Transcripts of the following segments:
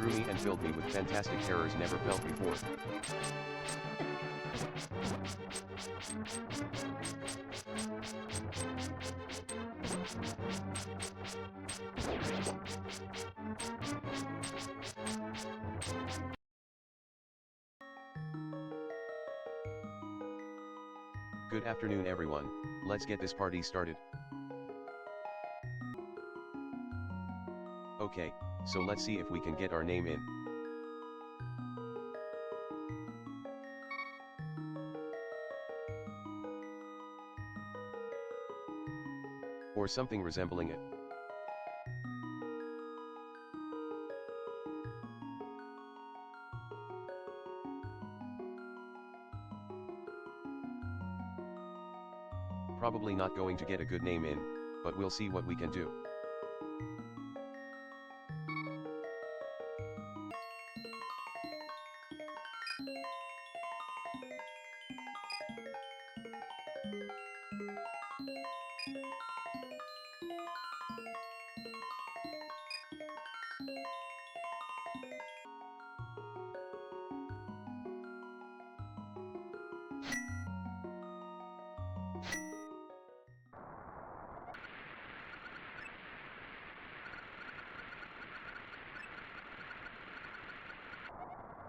threw me and filled me with fantastic terrors never felt before. Good afternoon everyone, let's get this party started. Okay, so let's see if we can get our name in. Or something resembling it. Probably not going to get a good name in, but we'll see what we can do.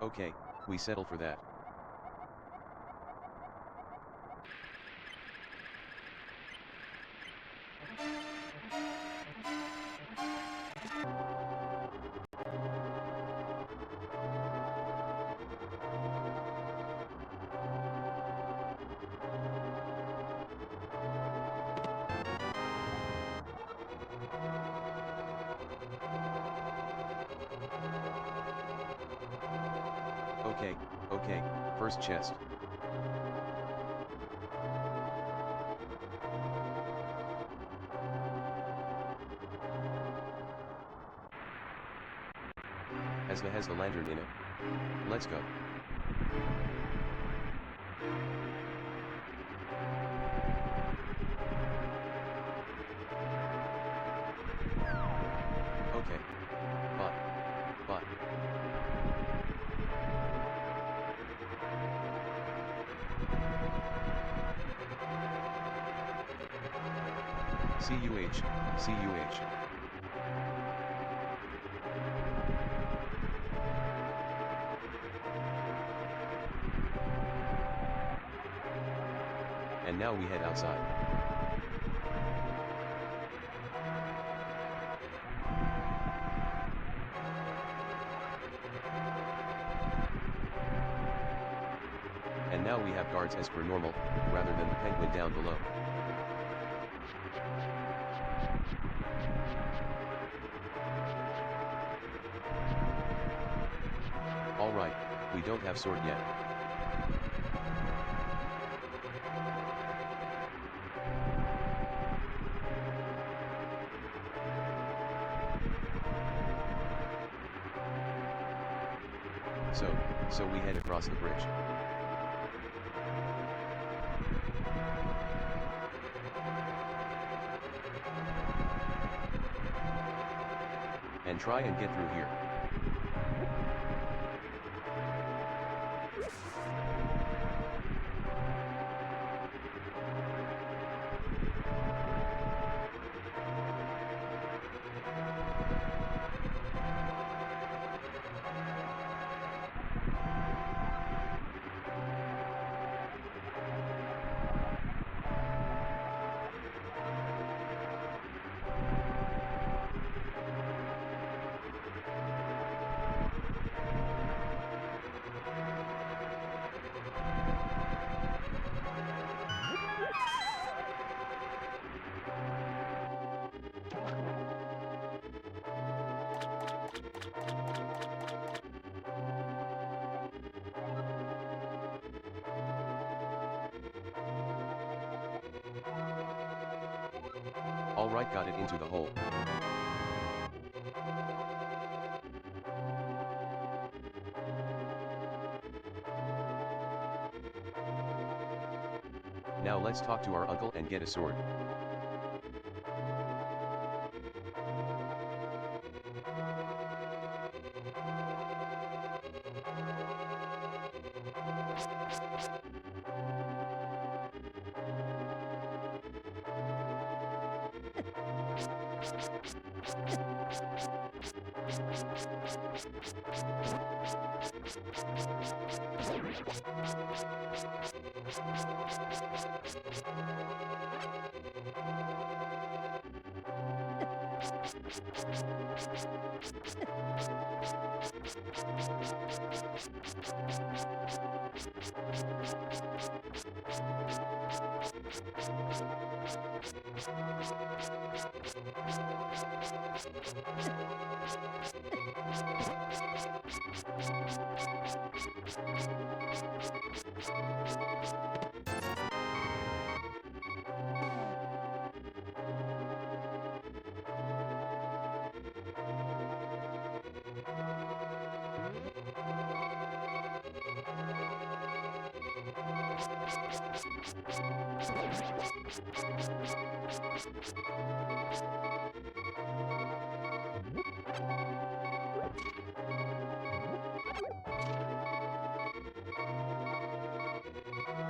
Okay, we settle for that. Okay, first chest. Has the lantern in it. Let's go. Okay. But. CUH. And now we head outside. And now we have guards as per normal, rather than the penguin down below. Alright, we don't have sword yet. So we head across the bridge. And try and get through here. Alright, got it into the hole. Now let's talk to our uncle and get a sword.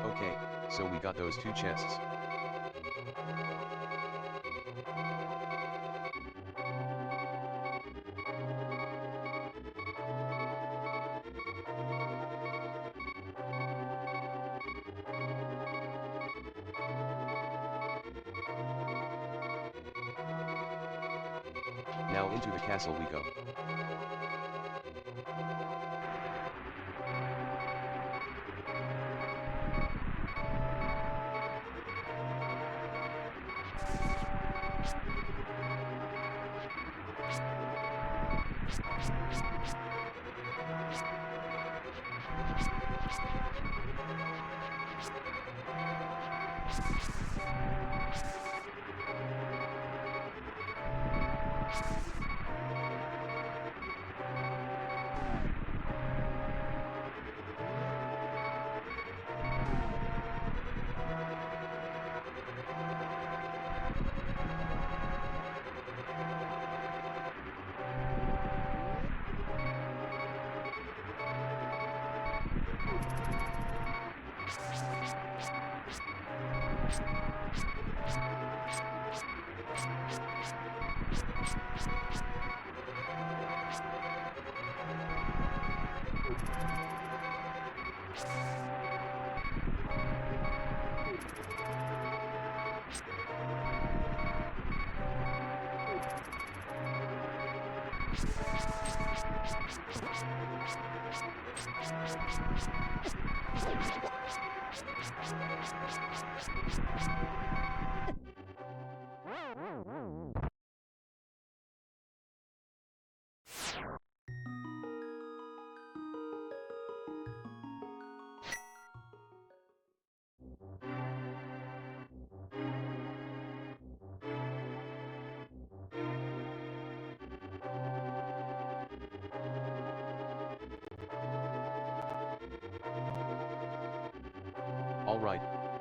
Okay, so we got those two chests. Now into the castle we go.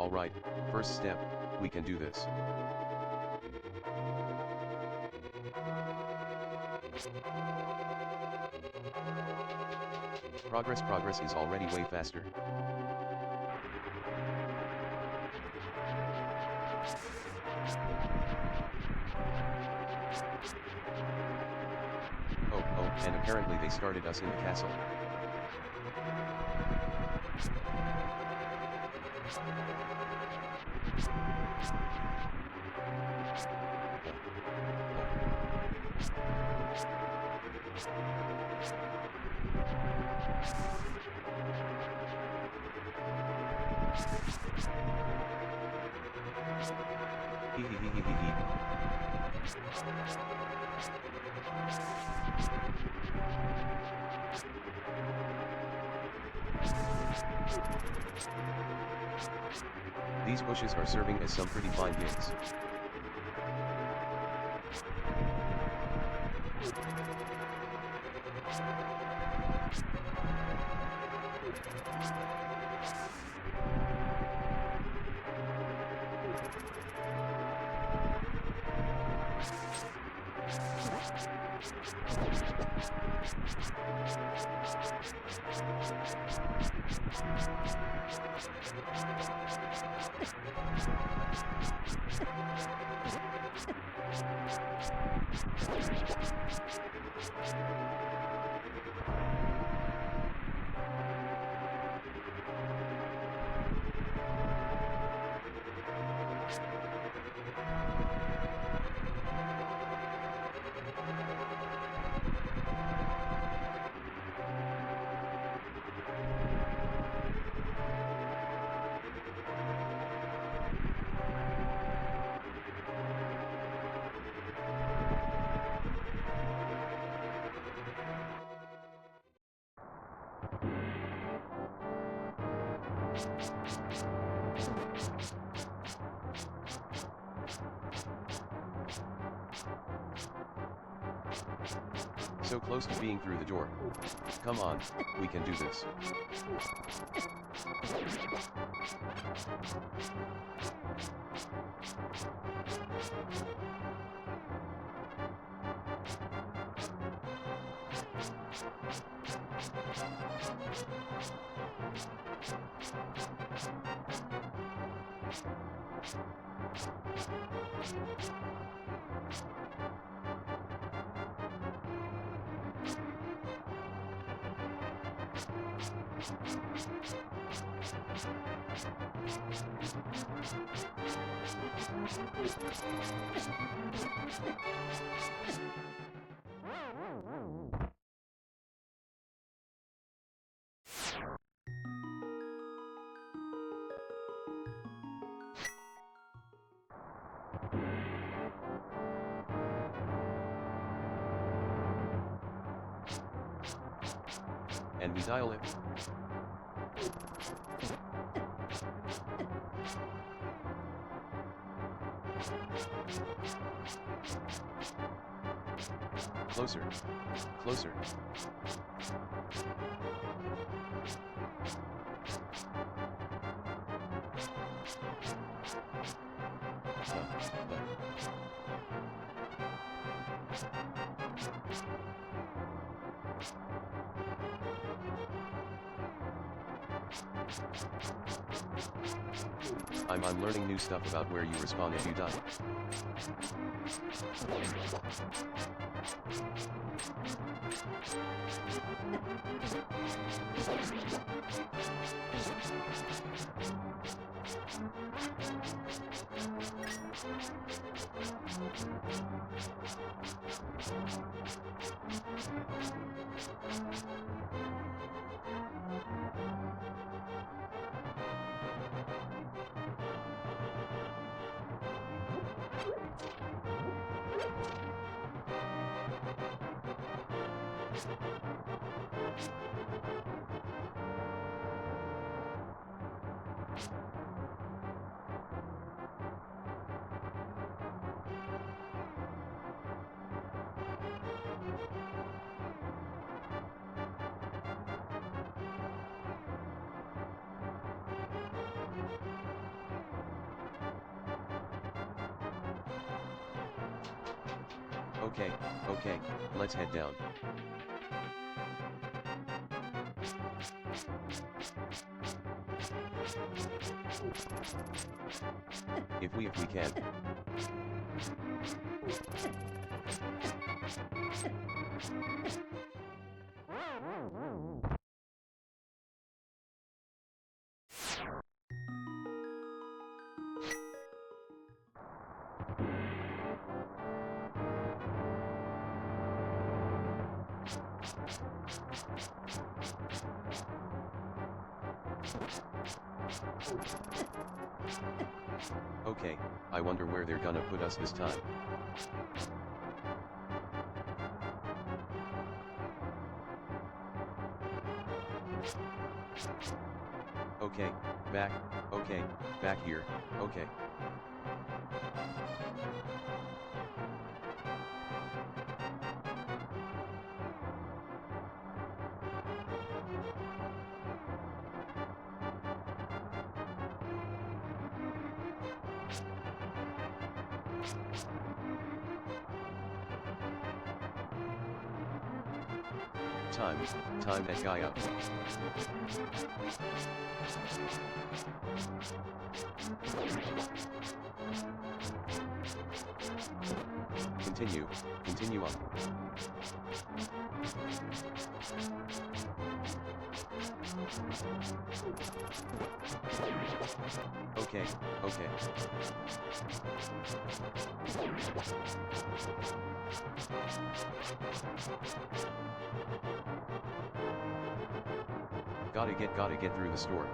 Alright, first step, we can do this. Progress is already way faster. Oh, and apparently they started us in the castle. These bushes are serving as some pretty fine gigs. So close to being through the door. Come on, we can do this. And we dial it. Closer. Closer. I'm learning new stuff about where you respawn if you die. Okay, let's head down. If we can. Okay, I wonder where they're gonna put us this time. Okay, back here, okay. Time that guy up. Continue on. Okay. Gotta get through the store.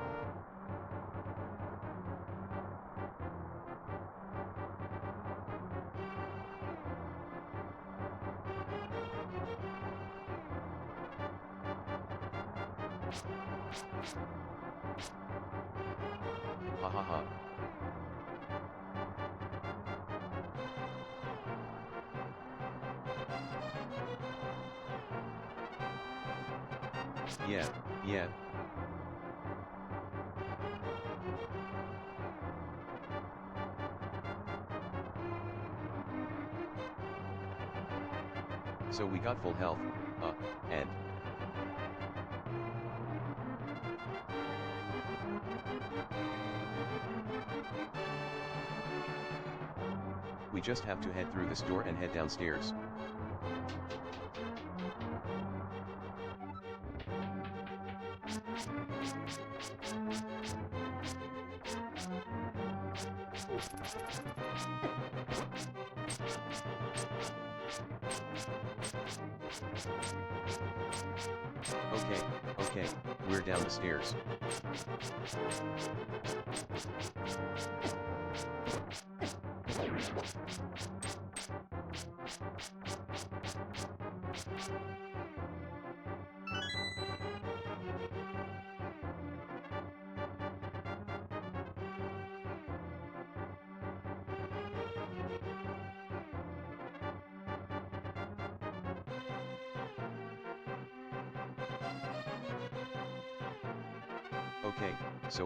Ha ha ha. Yeah, yeah. So we got full health, and we just have to head through this door and head downstairs. Okay, we're down the stairs.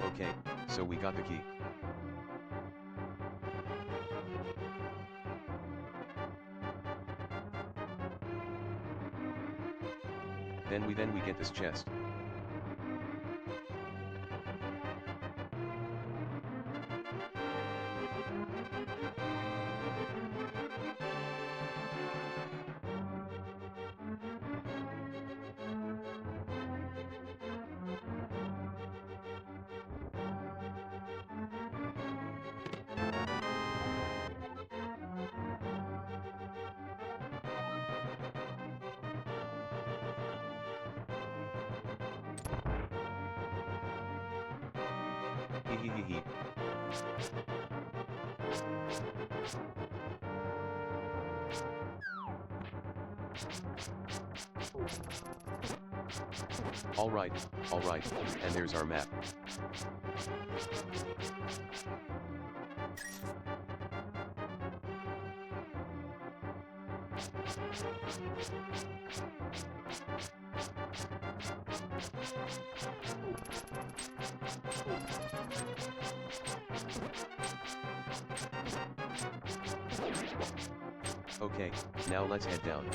Okay, so we got the key. Then we get this chest. Hee. Alright, and there's our map. Okay, now let's head down.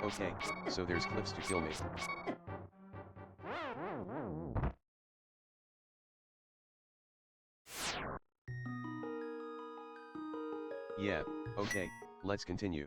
Okay, so there's cliffs to kill me. Yeah, okay, let's continue.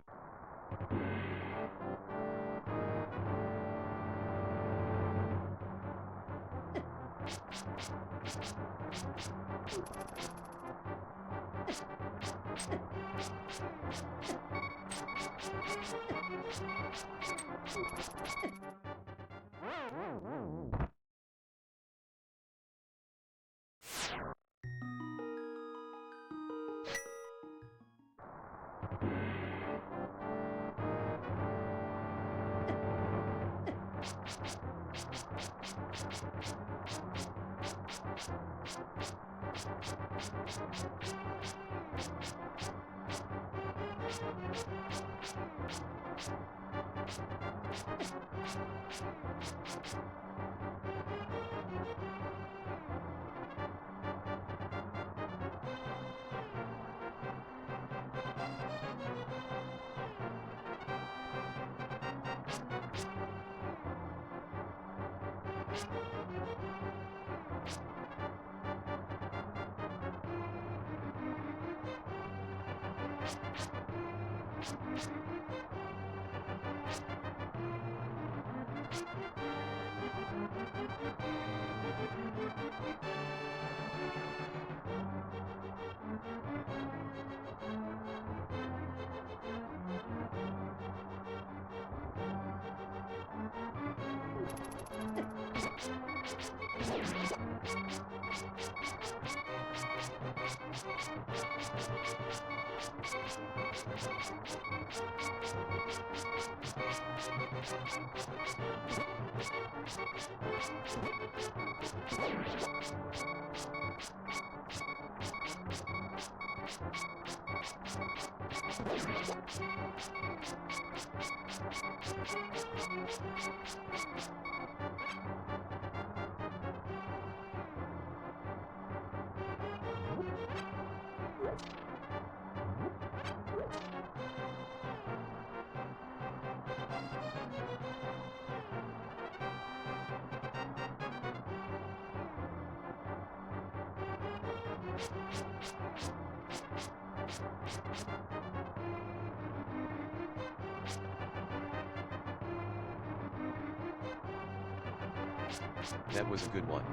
That was a good one.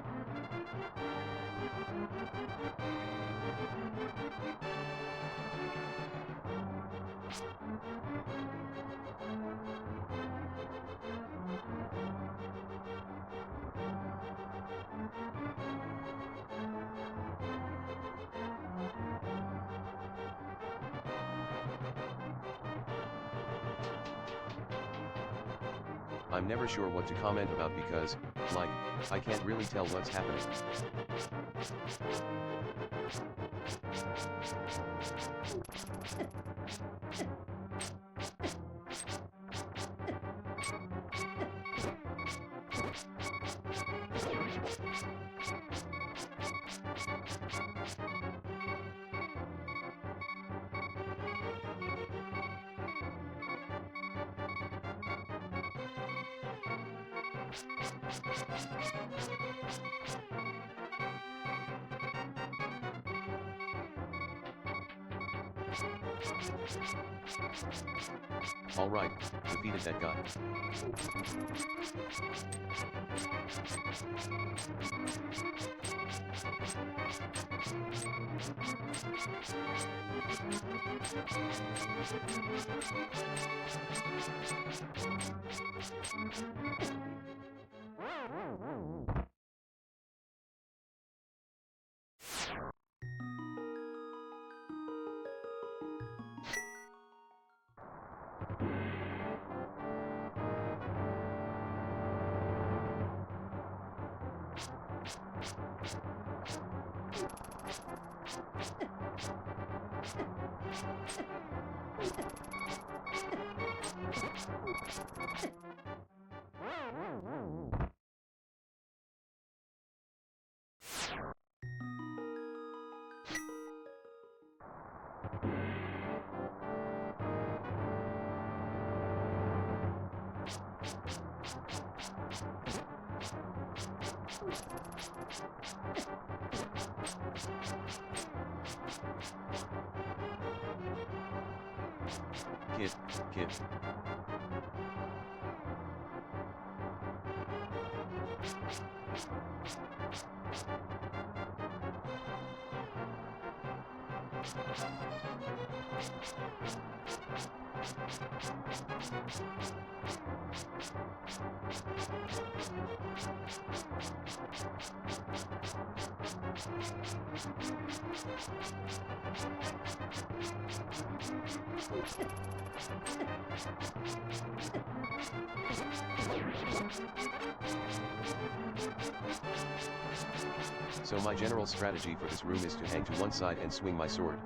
I'm never sure what to comment about because, like, I can't really tell what's happening. Alright, defeated that guy. Kid. So my general strategy for this room is to hang to one side and swing my sword.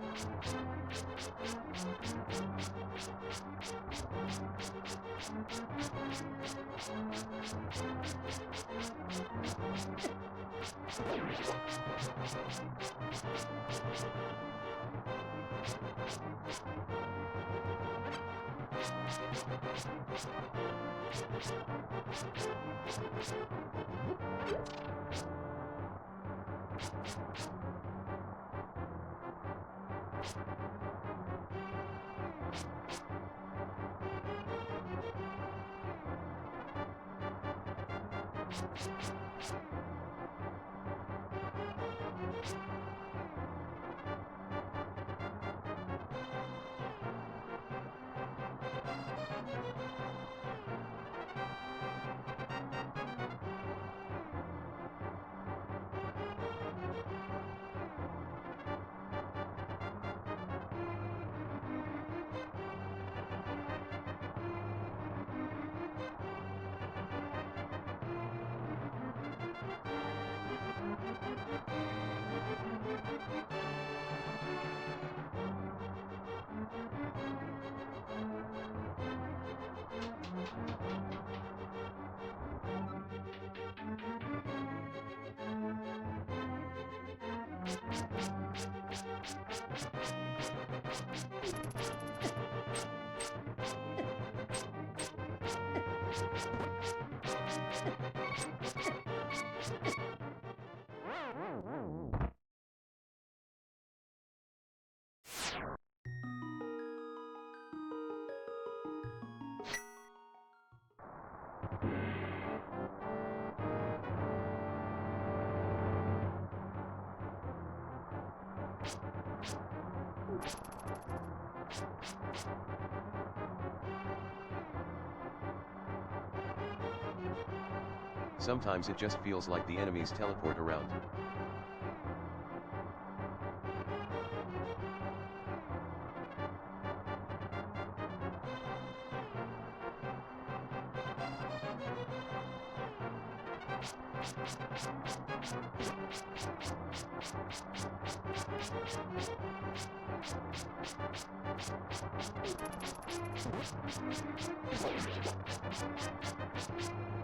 Sometimes it just feels like the enemies teleport around.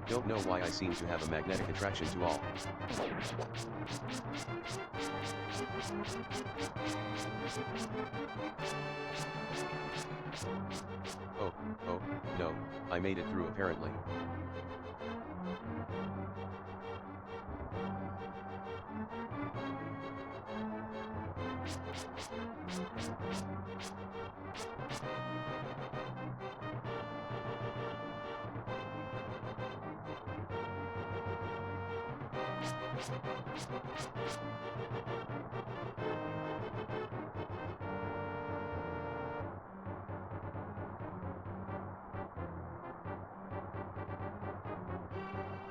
Don't know why I seem to have a magnetic attraction to all. Oh, no, I made it through apparently.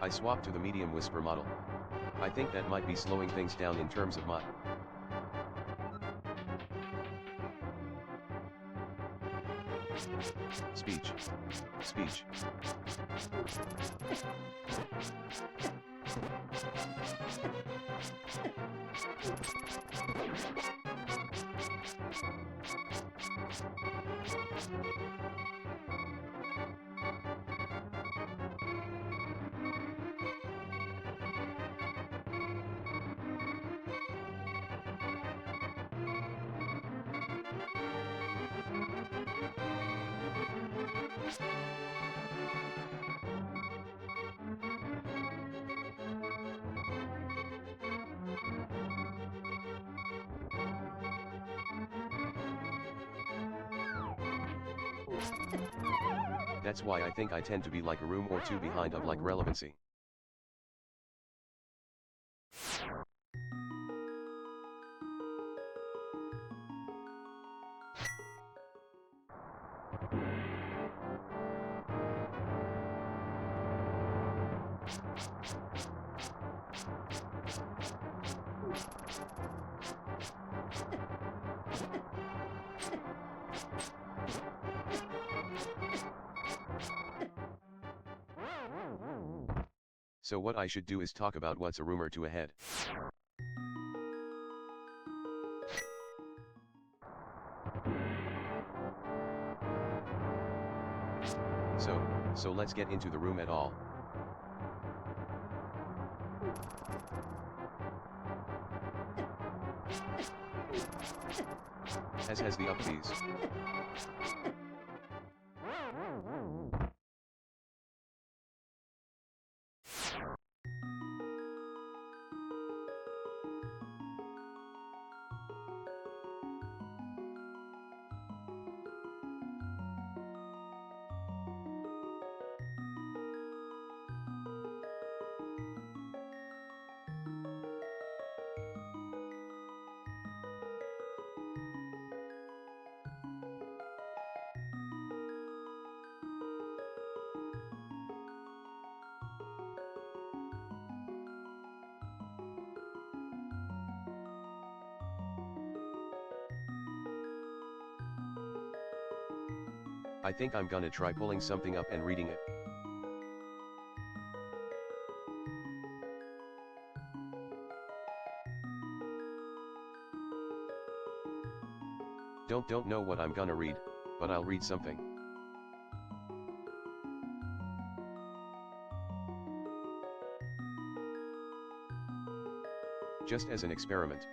I swapped to the medium whisper model. I think that might be slowing things down in terms of mod. Speech. That's why I think I tend to be like a room or two behind of like relevancy. So what I should do is talk about what's a room or two ahead. So let's get into the room at all. As has the upbeats. I think I'm gonna try pulling something up and reading it. Don't know what I'm gonna read, but I'll read something. Just as an experiment.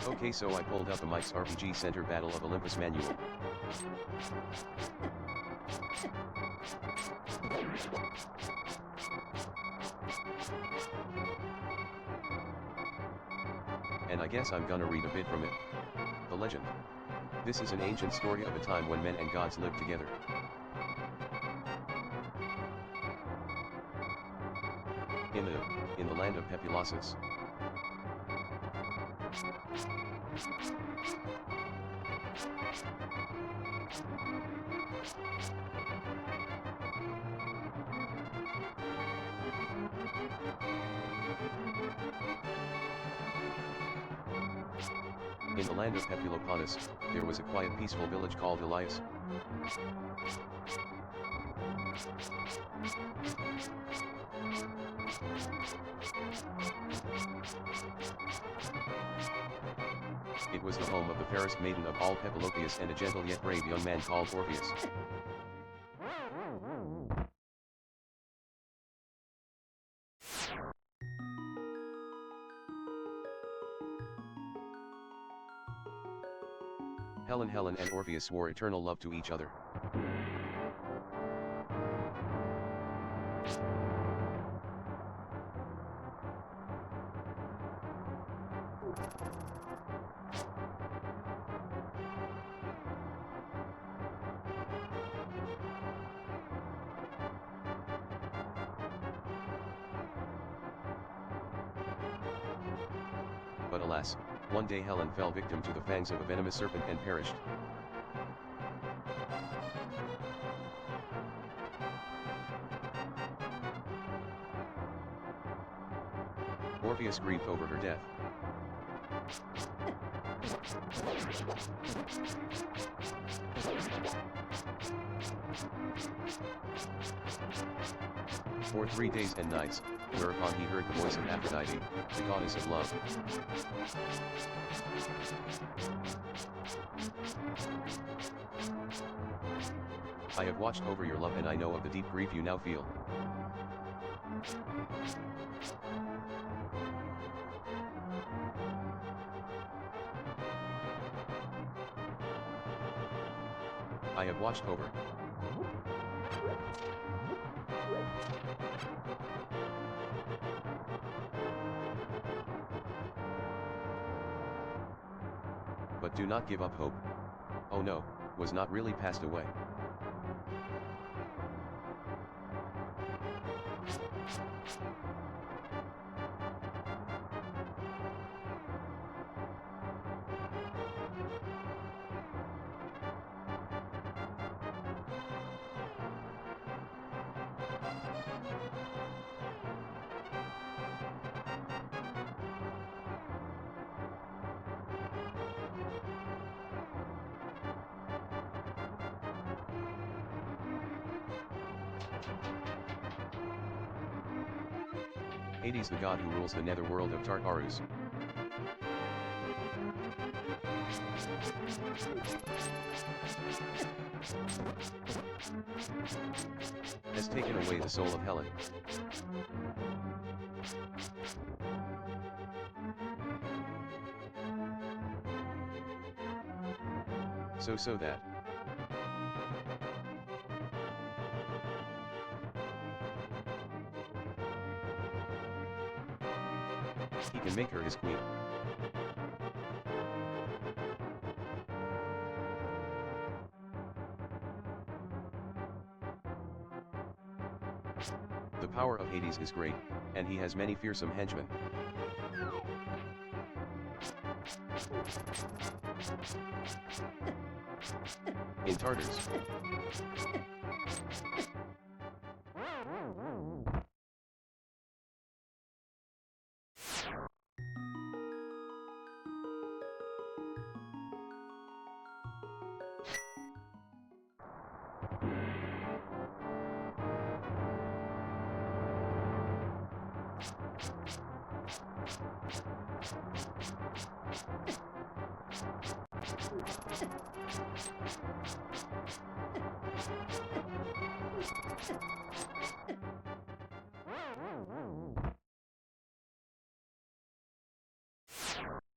Okay, so I pulled up a Mike's RPG Center Battle of Olympus manual. And I guess I'm gonna read a bit from it. The legend. This is an ancient story of a time when men and gods lived together. In the land of Pepilosus. In the land of Pepiloponus, there was a quiet peaceful village called Elias. It was the home of the fairest maiden of all Pepilopius and a gentle yet brave young man called Orpheus. Helen and Orpheus swore eternal love to each other. But alas, one day Helen fell victim to the fangs of a venomous serpent and perished. Orpheus grieved over her death. For 3 days and nights, whereupon he heard the voice of Aphrodite, the goddess of love. I have watched over your love and I know of the deep grief you now feel. I have watched over. But do not give up hope. Oh no, was not really passed away. Hades, the god who rules the netherworld of Tartarus, has taken away the soul of Helen. So that he can make her his queen. The power of Hades is great, and he has many fearsome henchmen. In Tartarus,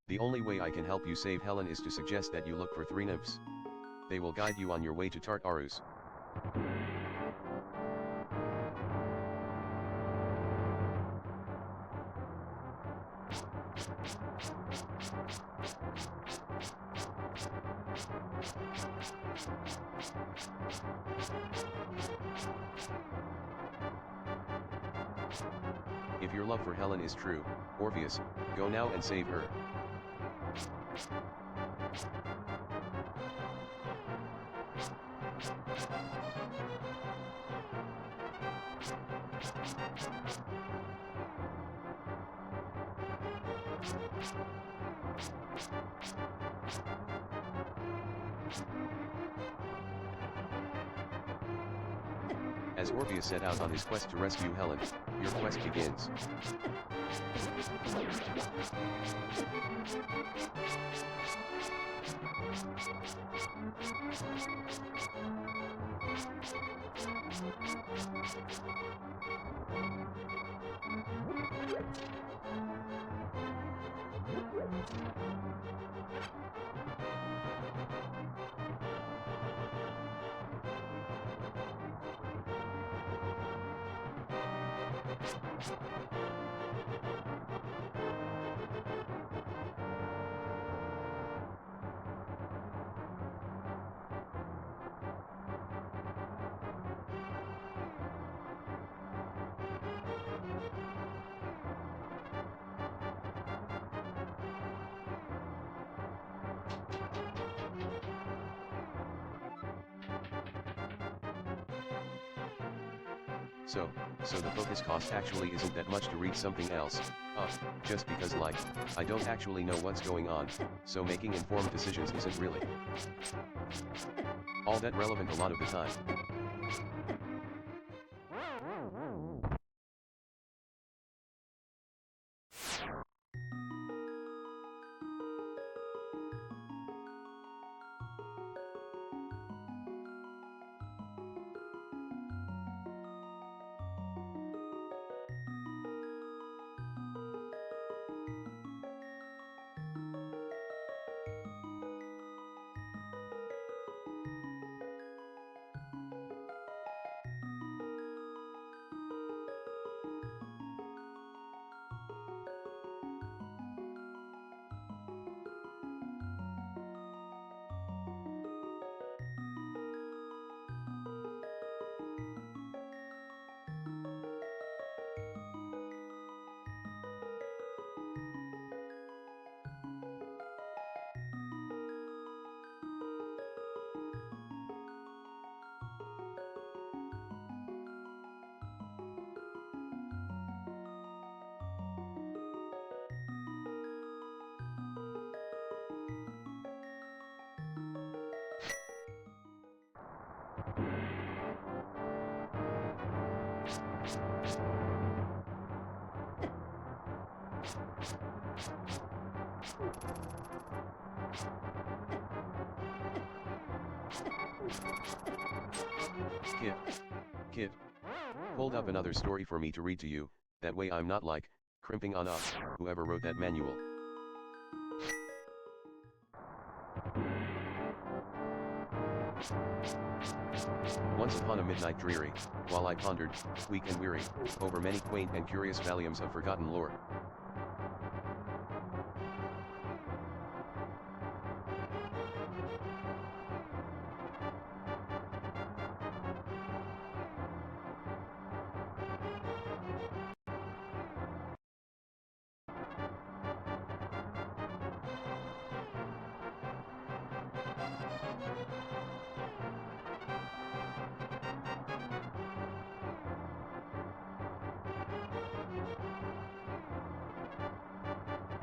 the only way I can help you save Helen is to suggest that you look for 3 nymphs. They will guide you on your way to Tartarus. If your love for Helen is true, Orpheus, go now and save her. As Orpheus set out on his quest to rescue Helen, your quest begins. So the focus cost actually isn't that much to read something else, just because I don't actually know what's going on, so making informed decisions isn't really all that relevant a lot of the time. Kit. Kit. Hold up another story for me to read to you, that way I'm not like, crimping on us, whoever wrote that manual. Once upon a midnight dreary, while I pondered, weak and weary, over many quaint and curious volumes of forgotten lore.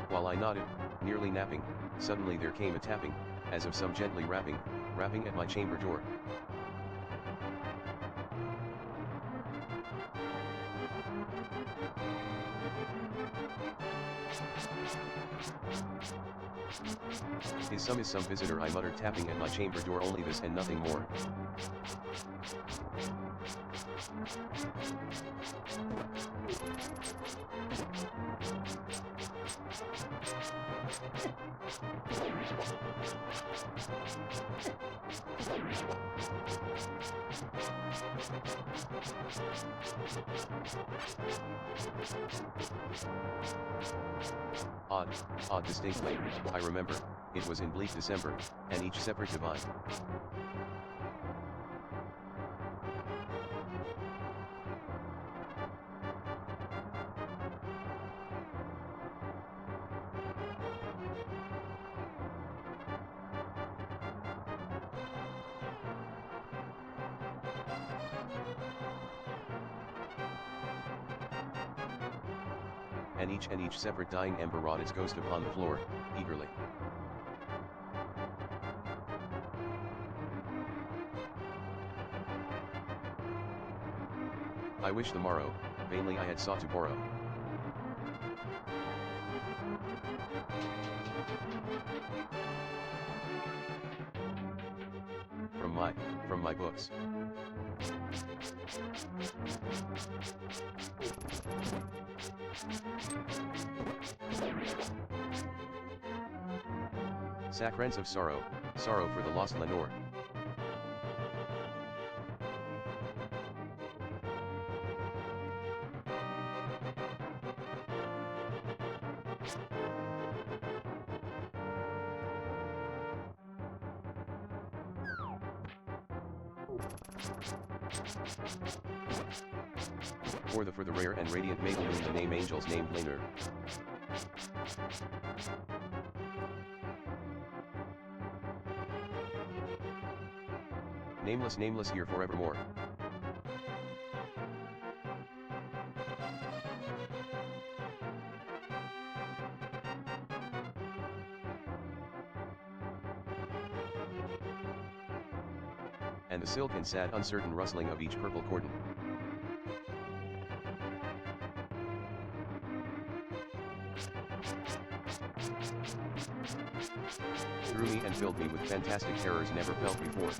While I nodded, nearly napping, suddenly there came a tapping, as of some gently rapping at my chamber door. Is some visitor, I muttered, tapping at my chamber door, only this and nothing more. Odd distinctly, I remember, it was in bleak December, and each separate divine. And each separate dying ember wrought its ghost upon the floor, eagerly. I wish the morrow, vainly I had sought to borrow. From my books. Sacrants of sorrow, sorrow for the lost Lenore. For the rare and radiant maiden whom the name angels named Lenore. Nameless here forevermore. And the silk and sad uncertain rustling of each purple cordon. Threw me and filled me with fantastic terrors never felt before.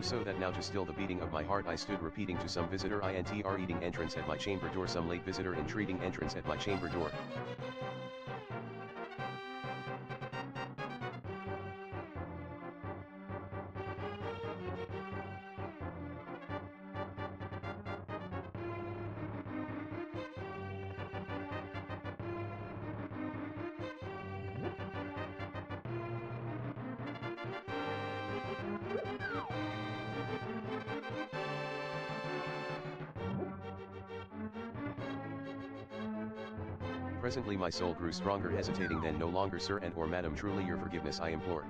So that now to still the beating of my heart I stood repeating to some visitor intr eating entrance at my chamber door, some late visitor entreating entrance at my chamber door. Presently my soul grew stronger, hesitating then no longer. Sir and or madam, truly your forgiveness I implore.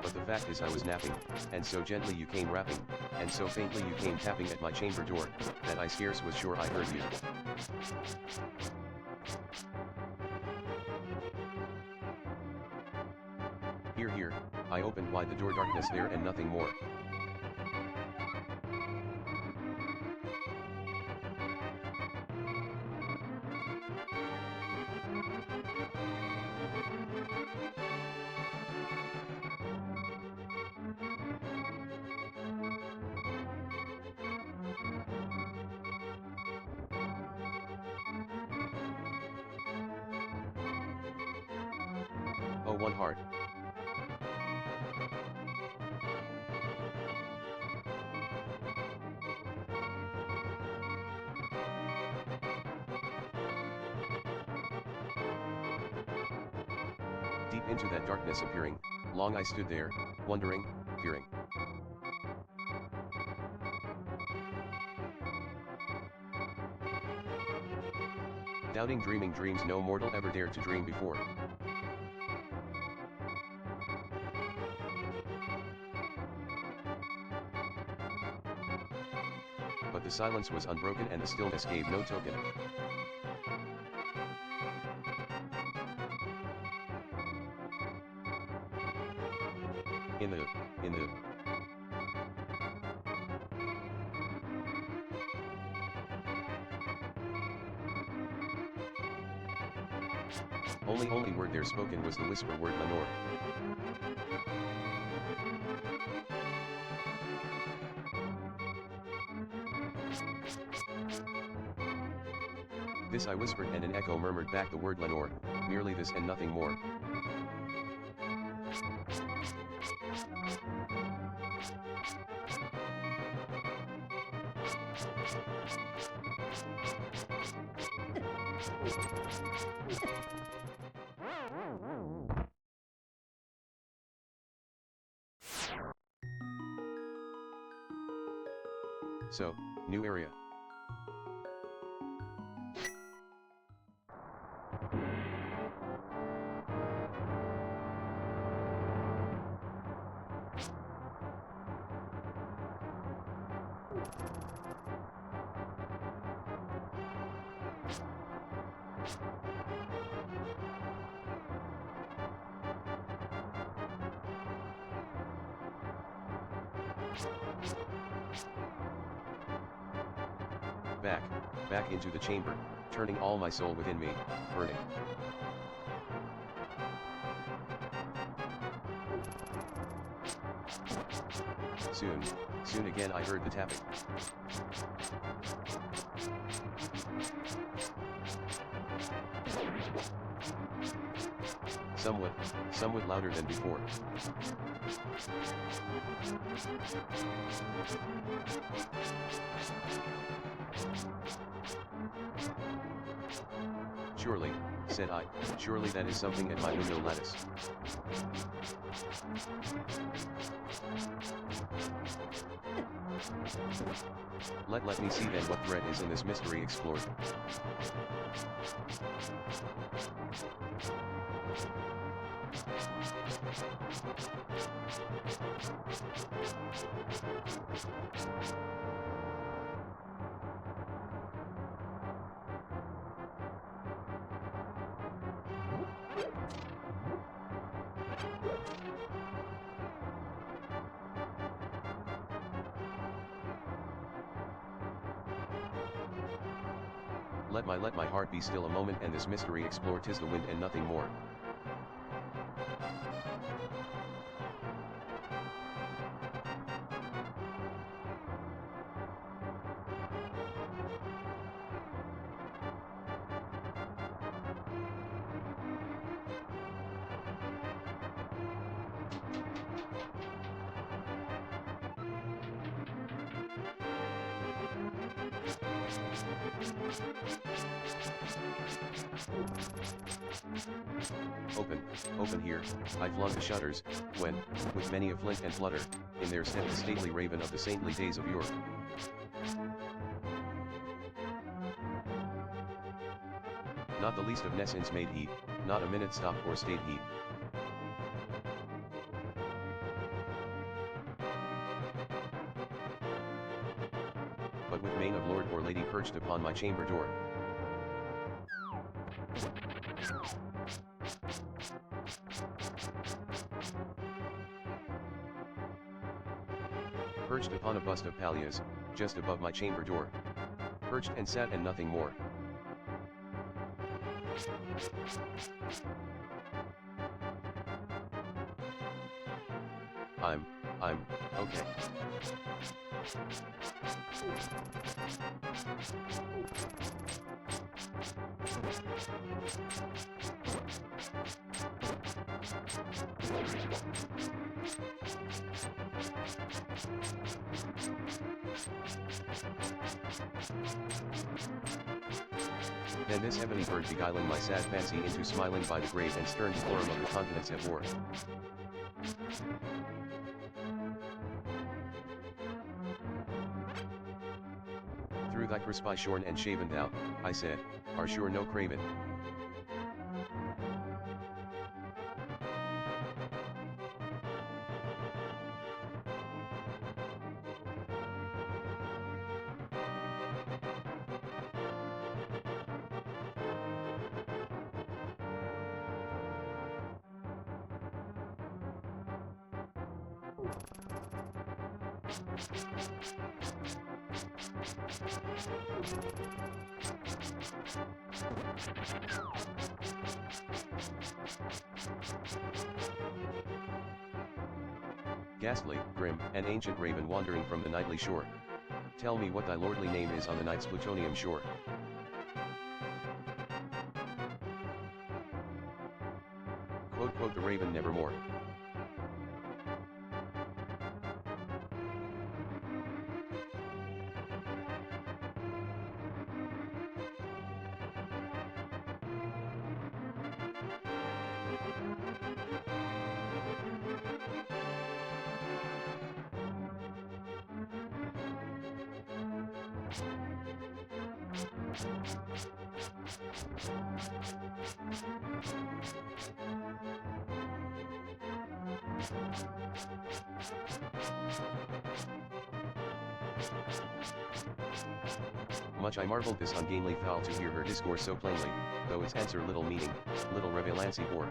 But the fact is I was napping, and so gently you came rapping, and so faintly you came tapping at my chamber door, that I scarce was sure I heard you. Here, here, I opened wide the door, darkness there and nothing more. Oh, one heart. Deep into that darkness appearing, long I stood there, wondering, fearing. Doubting, dreaming dreams no mortal ever dared to dream before. But the silence was unbroken and the stillness gave no token. In the only word there spoken was the whisper word Lenore. This I whispered and an echo murmured back the word Lenore, merely this and nothing more. So, new area. Back into the chamber, turning all my soul within me, burning. Soon again I heard the tapping. Somewhat louder than before. Surely, said I, surely that is something at my window lattice. Let me see then what thread is in this mystery explored. Let my heart be still a moment and this mystery explore, 'tis the wind and nothing more. Open, open here, I flung the shutters, when, with many a flint and flutter, in there stepped the stately raven of the saintly days of yore. Not the least of nescience made he, not a minute stopped or stayed he. But with mane of lord or lady perched upon my chamber door. Perched upon a bust of Pallias, just above my chamber door. Perched and sat and nothing more. I'm, okay. Then this ebony bird beguiling my sad fancy into smiling by the grave and stern decorum of the continents at war. Through thy crispi shorn and shaven thou, I said, are sure no craven. Ghastly, grim, and ancient raven wandering from the nightly shore. Tell me what thy lordly name is on the night's plutonium shore. Quote the raven nevermore. Much I marveled this ungainly fowl to hear her discourse so plainly, though its answer little meaning, little relevancy bore.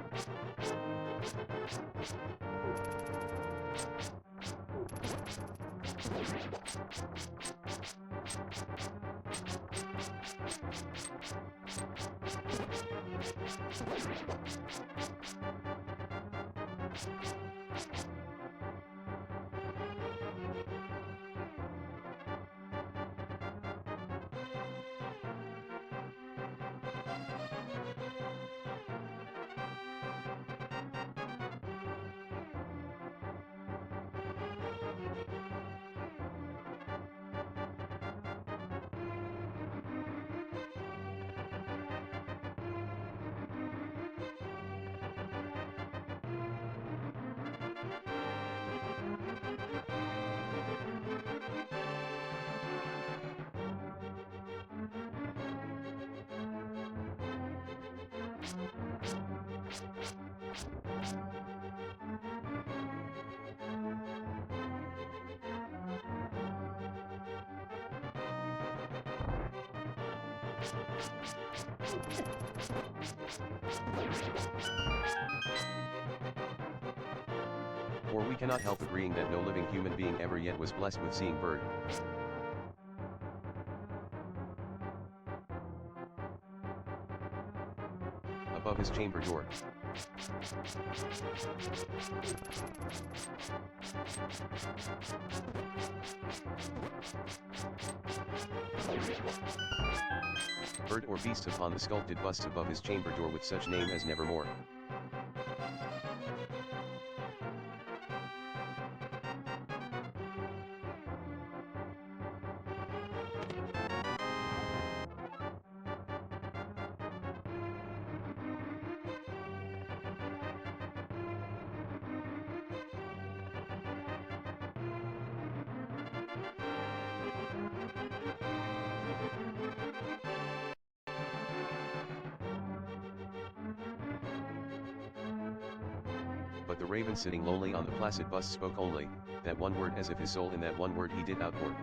For we cannot help agreeing that no living human being ever yet was blessed with seeing bird. Above his chamber door. Bird or beasts upon the sculpted busts above his chamber door with such name as nevermore. But the raven sitting lonely on the placid bust spoke only, that one word, as if his soul in that one word he did outpour.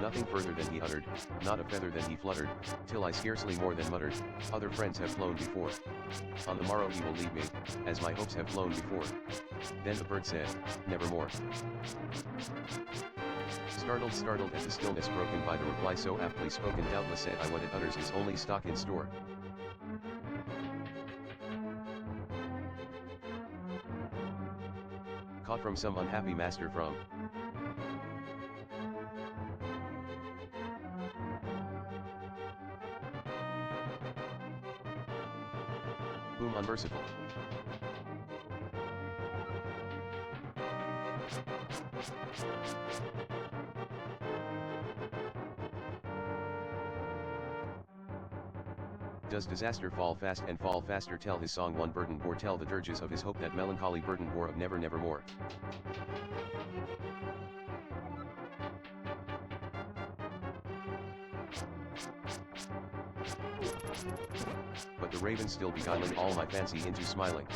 Nothing further than he uttered, not a feather than he fluttered, till I scarcely more than muttered, other friends have flown before. On the morrow he will leave me, as my hopes have flown before. Then the bird said, nevermore. Startled at the stillness broken by the reply so aptly spoken, doubtless said I what it utters is only stock in store. Caught from some unhappy master from whom unmerciful. Does disaster fall fast and fall faster? Tell his song one burden bore, tell the dirges of his hope that melancholy burden bore of never nevermore. But the raven still beguiling all my fancy into smiling.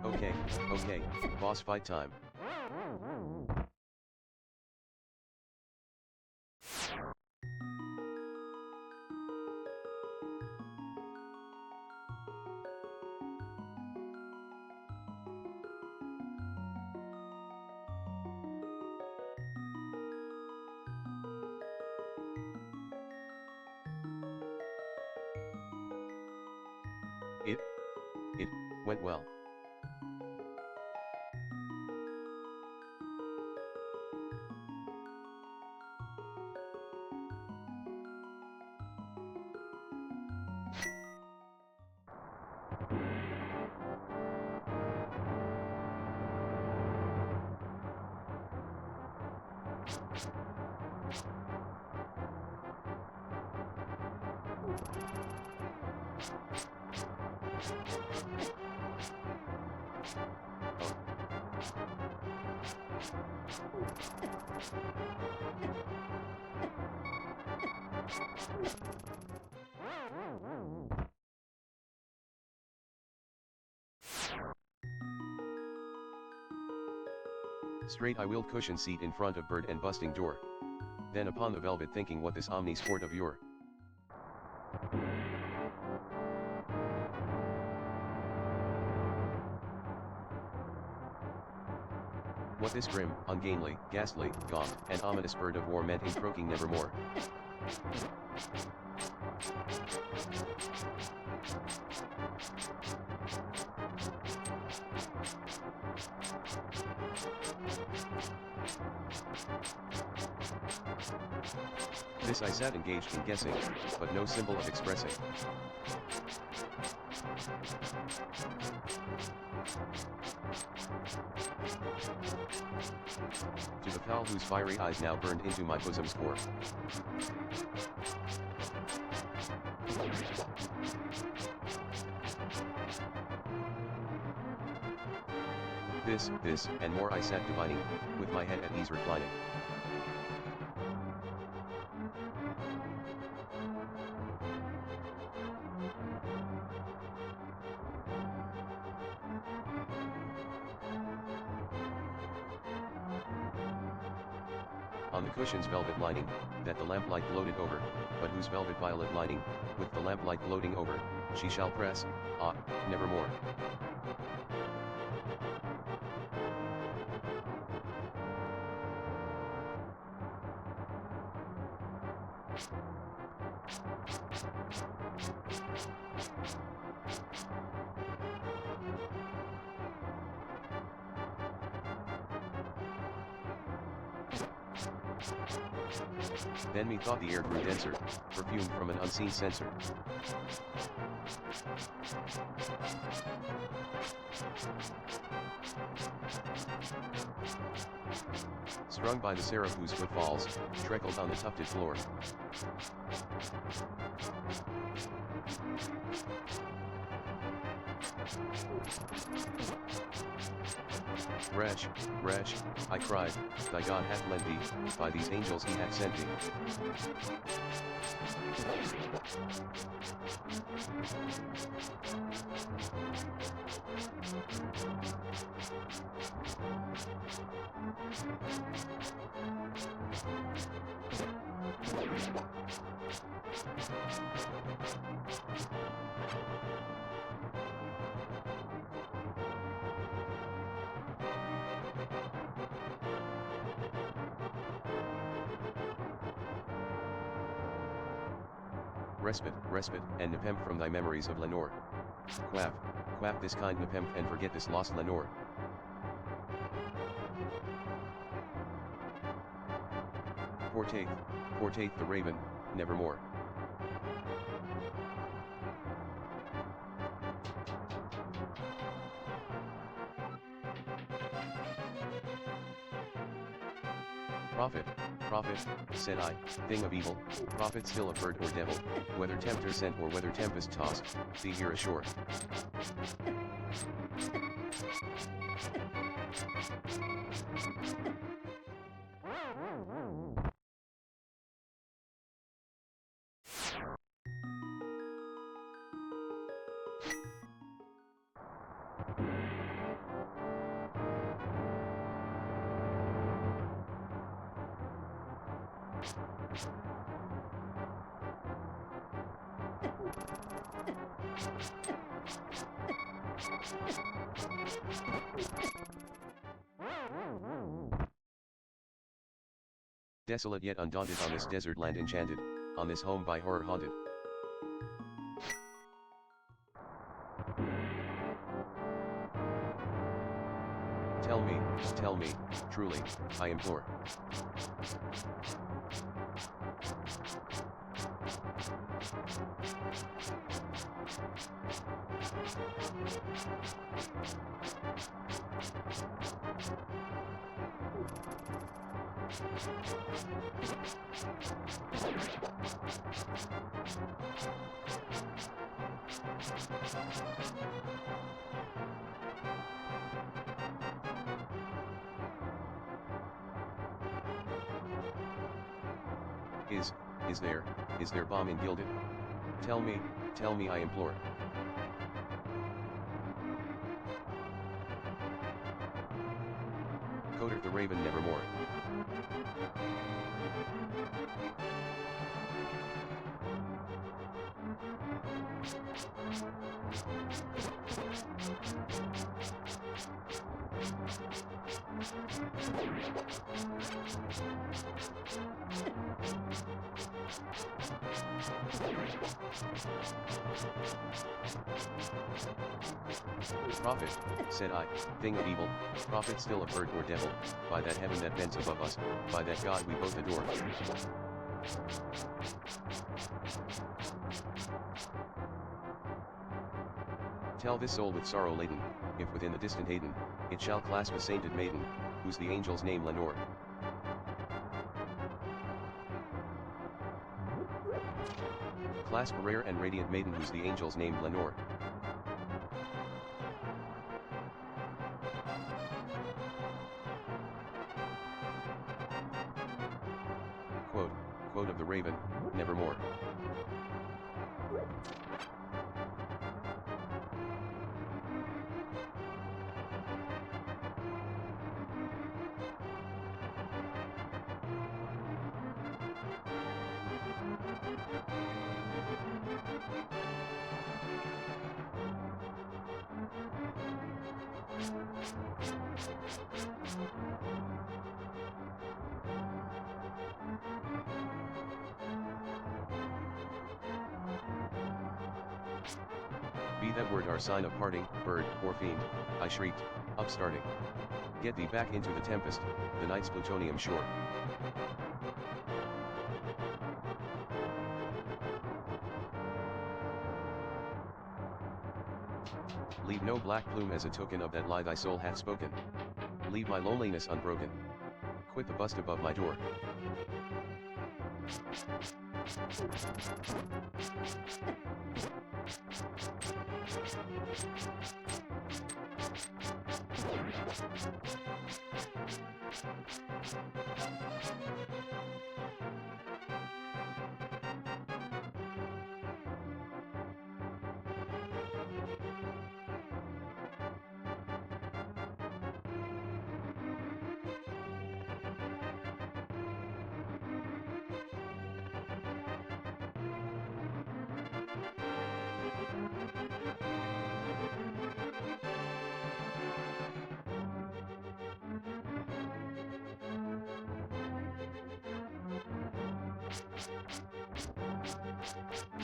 Okay, boss fight time. It went well. Straight I wheeled cushion seat in front of bird and busting door. Then upon the velvet thinking what this omni sport of your. What this grim, ungainly, ghastly, gaunt, and ominous bird of war meant in croaking nevermore. This I sat engaged in guessing, but no symbol of expressing. To the pal whose fiery eyes now burned into my bosom's core. This, and more I sat divining, with my head at ease reclining. On the cushion's velvet lining, that the lamplight gloated over, but whose velvet violet lining, with the lamplight gloating over, she shall press, ah, nevermore. Then methought the air grew denser, perfumed from an unseen censer. Strung by the seraph whose footfalls, trickled on the tufted floor. Wretch, wretch, I cried, thy God hath lent thee, by these angels he hath sent thee. Respite, and nepenthe from thy memories of Lenore. Quaff this kind nepenthe and forget this lost Lenore. Fortaith the raven, nevermore. Prophet, said I, thing of evil, prophet still of bird or devil, whether tempter sent or whether tempest tossed, thee here ashore. Desolate yet undaunted on this desert land enchanted, on this home by horror haunted. Tell me, truly, I implore. Is there balm in gilded? Tell me, I implore. Coder the raven nevermore. Prophet, said I, thing of evil, prophet still of bird or devil, by that heaven that bends above us, by that God we both adore. Tell this soul with sorrow laden, if within the distant Aidenn, it shall clasp a sainted maiden, whose the angel's name Lenore. Clasp a rare and radiant maiden whose the angel's name Lenore. Be that word our sign of parting, bird, or fiend, I shrieked, upstarting. Get thee back into the tempest, the night's plutonium shore. Leave no black plume as a token of that lie thy soul hath spoken. Leave my loneliness unbroken. Quit the bust above my door.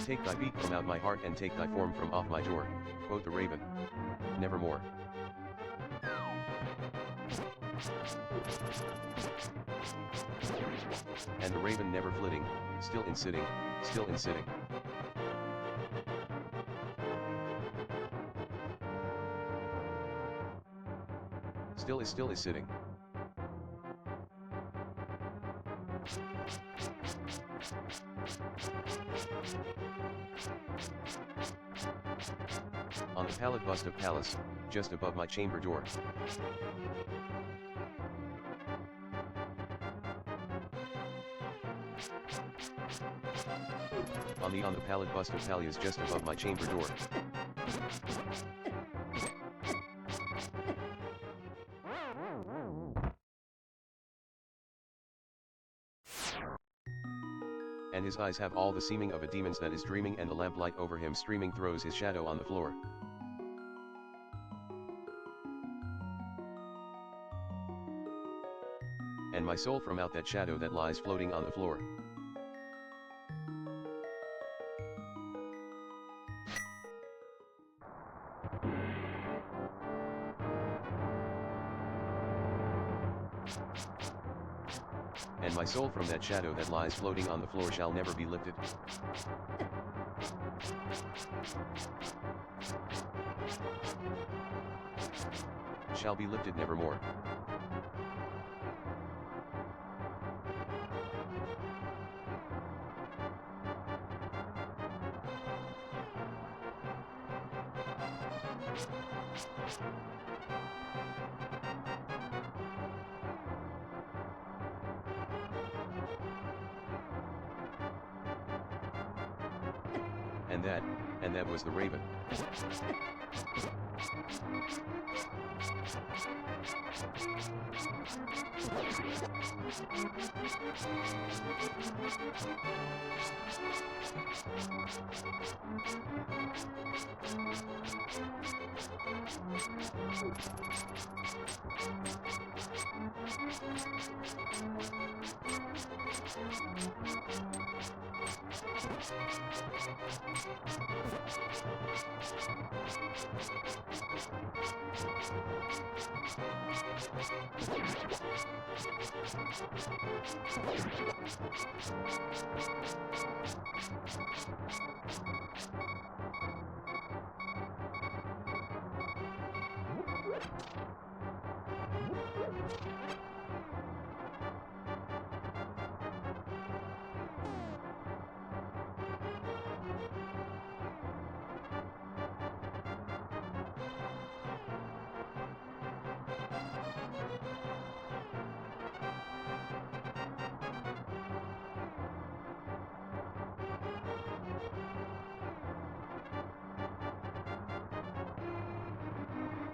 Take thy beak from out my heart and take thy form from off my door, quoth the raven. Nevermore. And the raven never flitting, still in sitting, still in sitting. Still is sitting. On the pallid bust of Pallas, just above my chamber door. On the pallid bust of Pallas just above my chamber door. And his eyes have all the seeming of a demon's that is dreaming, and the lamplight over him streaming throws his shadow on the floor. And my soul from out that shadow that lies floating on the floor. And my soul from that shadow that lies floating on the floor shall never be lifted. Shall be lifted nevermore. And that was the raven.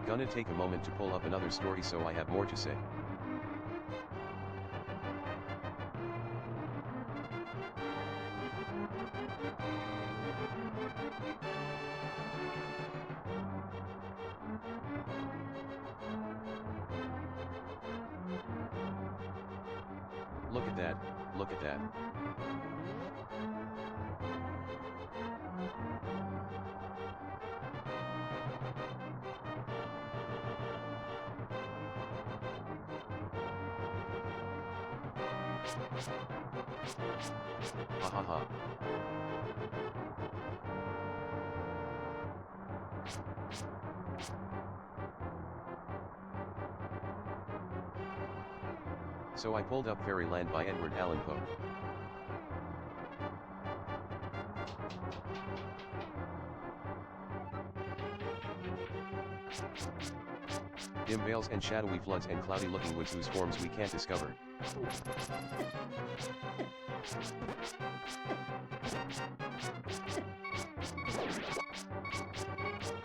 Gonna take a moment to pull up another story so I have more to say. Look at that, look at that. Ha ha ha. So I pulled up Fairyland by Edward Allan Poe. Dim veils and shadowy floods and cloudy looking woods whose forms we can't discover.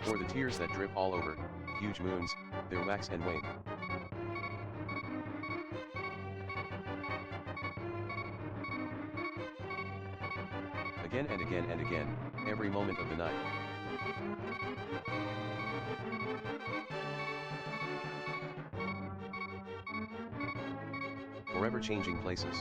For the tears that drip all over, huge moons, their wax and wane. Again and again and again, every moment of the night. Forever changing places.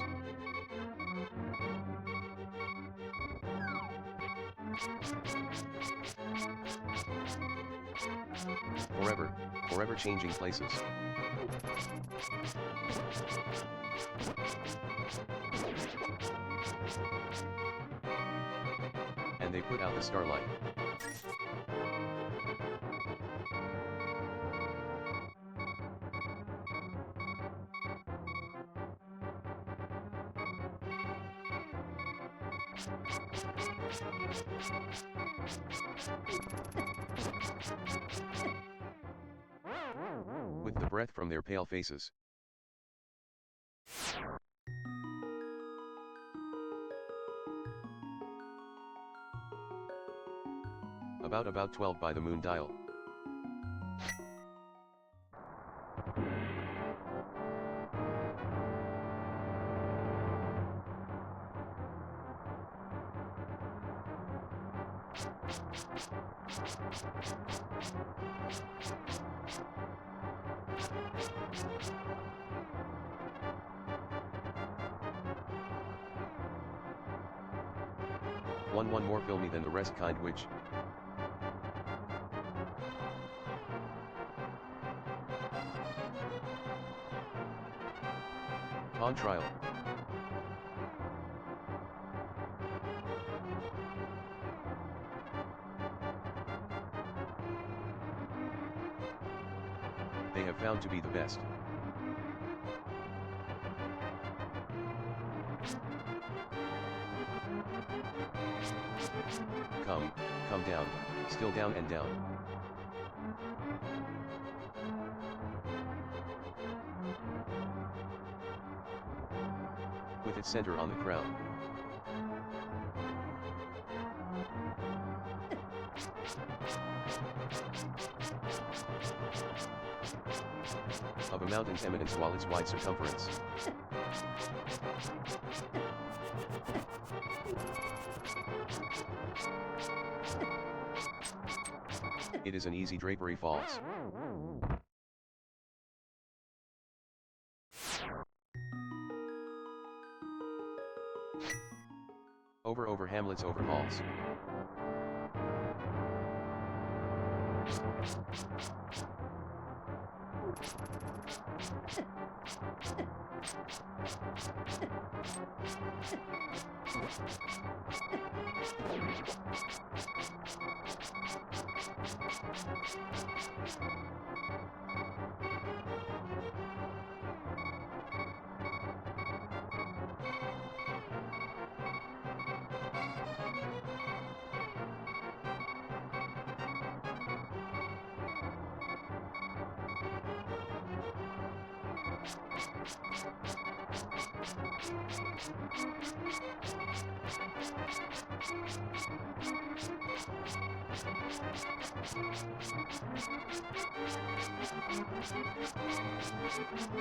Forever changing places. And they put out the starlight. With the breath from their pale faces. About 12 by the moon dial. One more filmy than the rest kind which. On trial. They have found to be the best. Come down, still down and down. With its center on the crown. Of a mountain's eminence while its wide circumference. It is an easy drapery falls. Over hamlets over halls.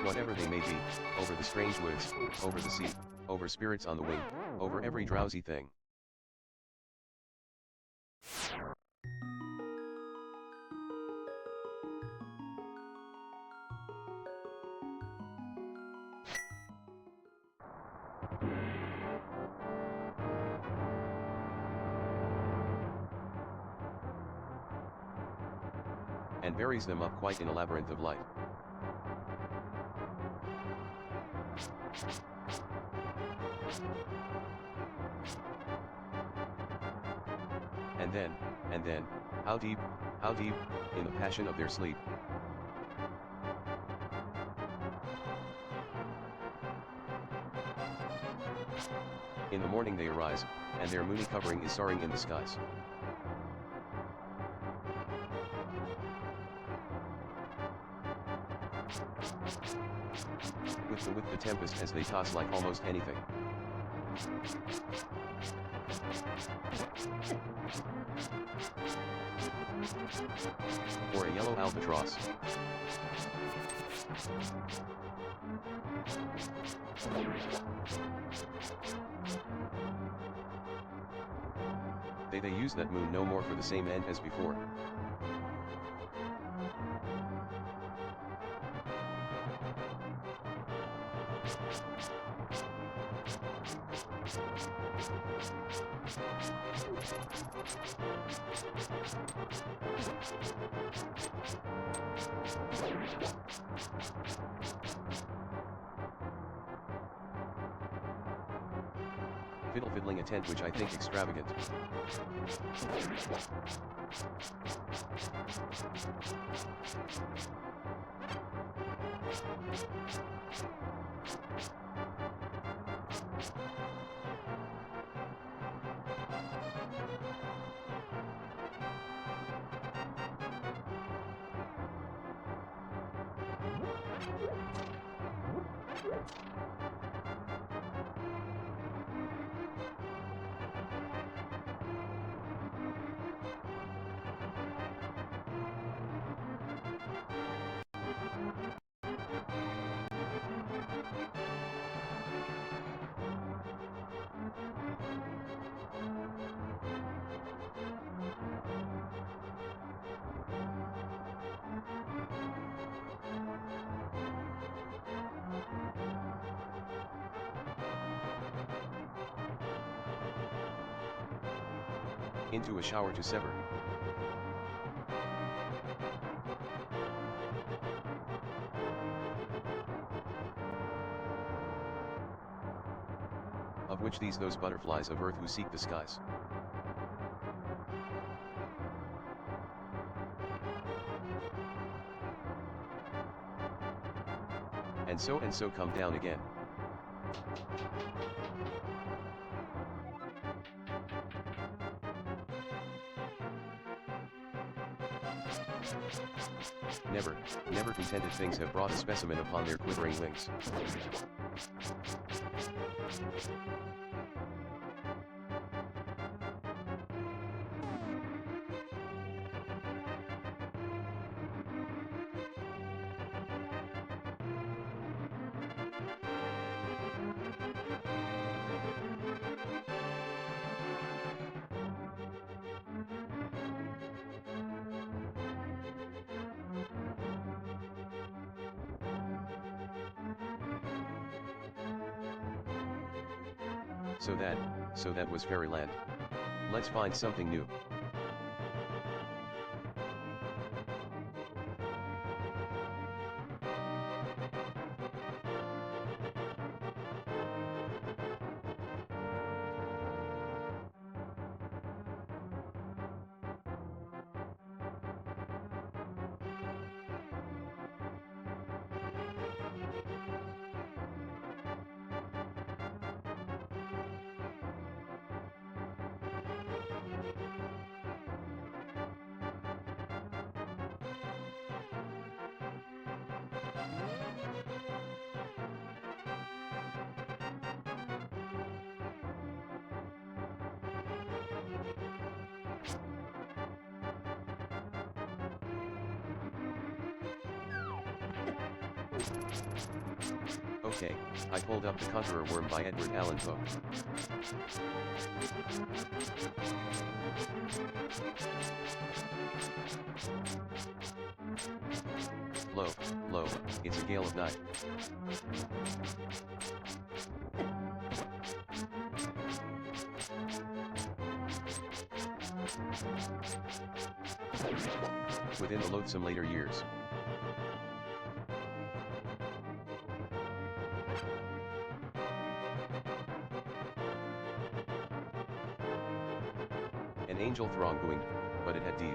Whatever they may be, over the strange woods, over the sea, over spirits on the wing, over every drowsy thing. And buries them up quite in a labyrinth of light. And then, how deep, in the passion of their sleep. In the morning they arise, and their moony covering is soaring in the skies. With the tempest as they toss like almost anything. Or a yellow albatross. They use that moon no more for the same end as before. Fiddling a tent which I think extravagant. Into a shower to sever. Of which those butterflies of earth who seek the skies. And so come down again. Never contented things have brought a specimen upon their quivering wings. So that was fairyland. Let's find something new. Okay, I pulled up The Conqueror Worm by Edward Allan Poe. Lo, it's a gale of night. Within the loathsome later years. angel throng winged, but it had deed.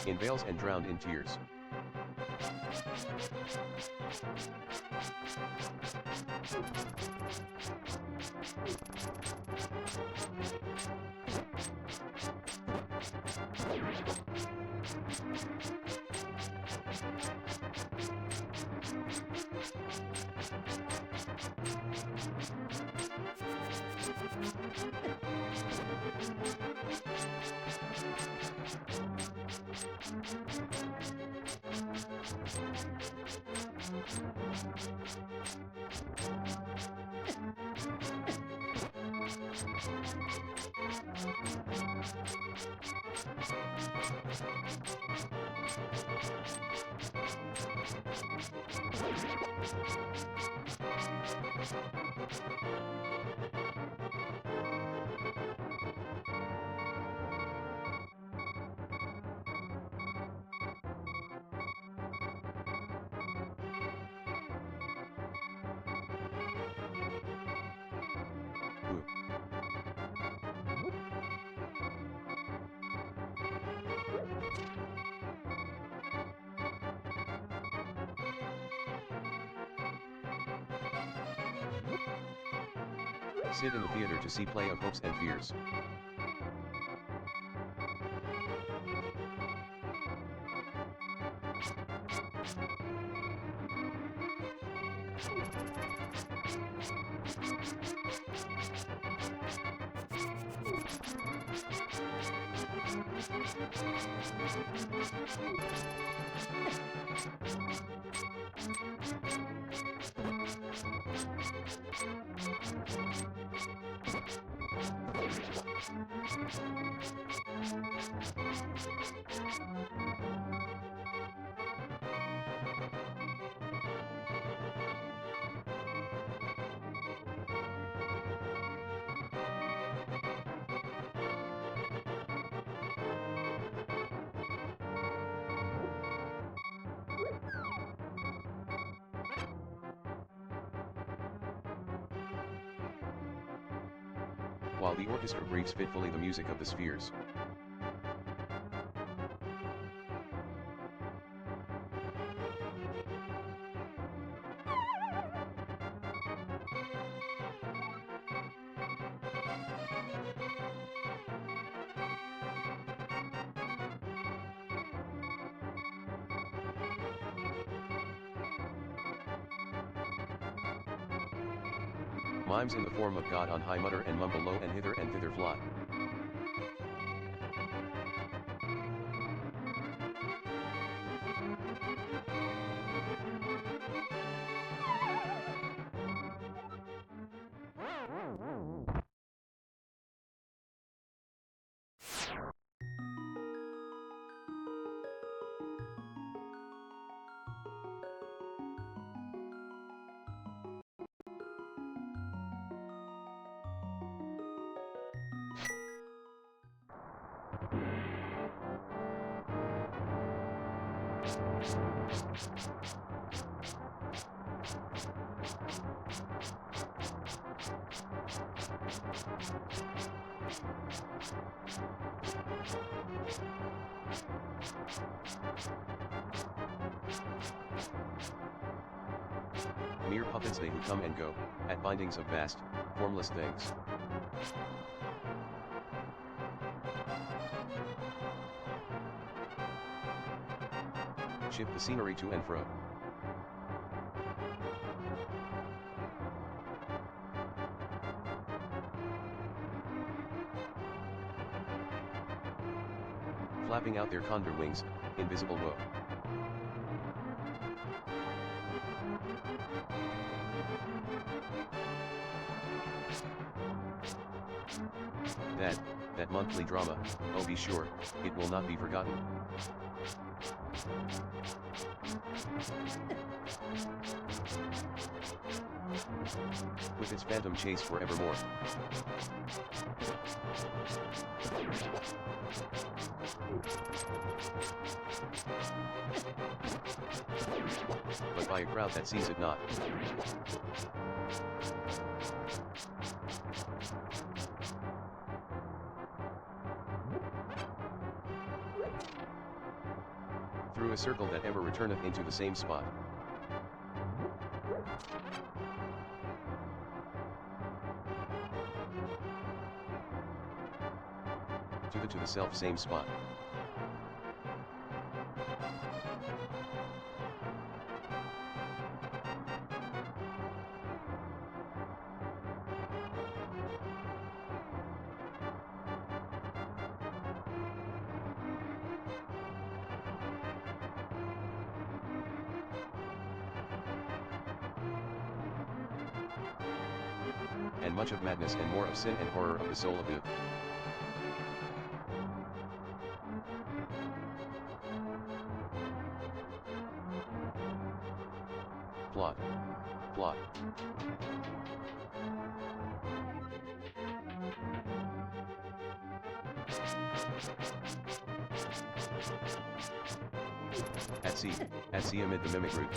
In veils and drowned in tears. Sit in the theater to see play of hopes and fears. While the orchestra breathes fitfully the music of the spheres. Mimes in the form of God on high mutter and mumble low and hither and thither fly. Mere puppets they who come and go, at bindings of vast, formless things. Shift the scenery to and fro. Flapping out their condor wings, invisible woe. That monthly drama, oh be sure, it will not be forgotten. With its phantom chase forevermore. But by a crowd that sees it not. Through a circle that ever returneth into the same spot. To the self same spot. And much of madness and more of sin and horror of the soul of the plot. At sea amid the mimic root.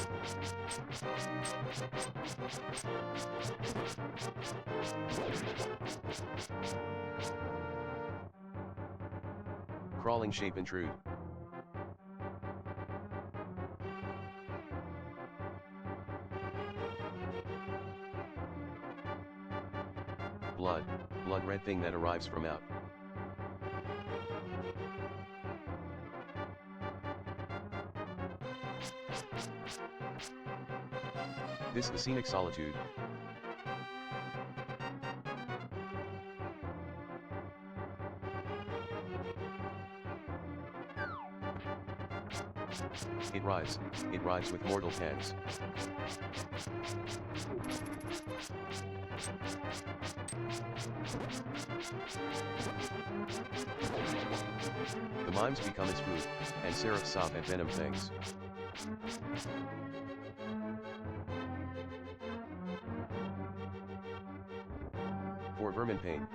Crawling shape intrude. Blood red thing that arrives from out. This the scenic solitude. It rides with mortal pangs. The mimes become its food, and seraphs sob at venom things. For vermin pain.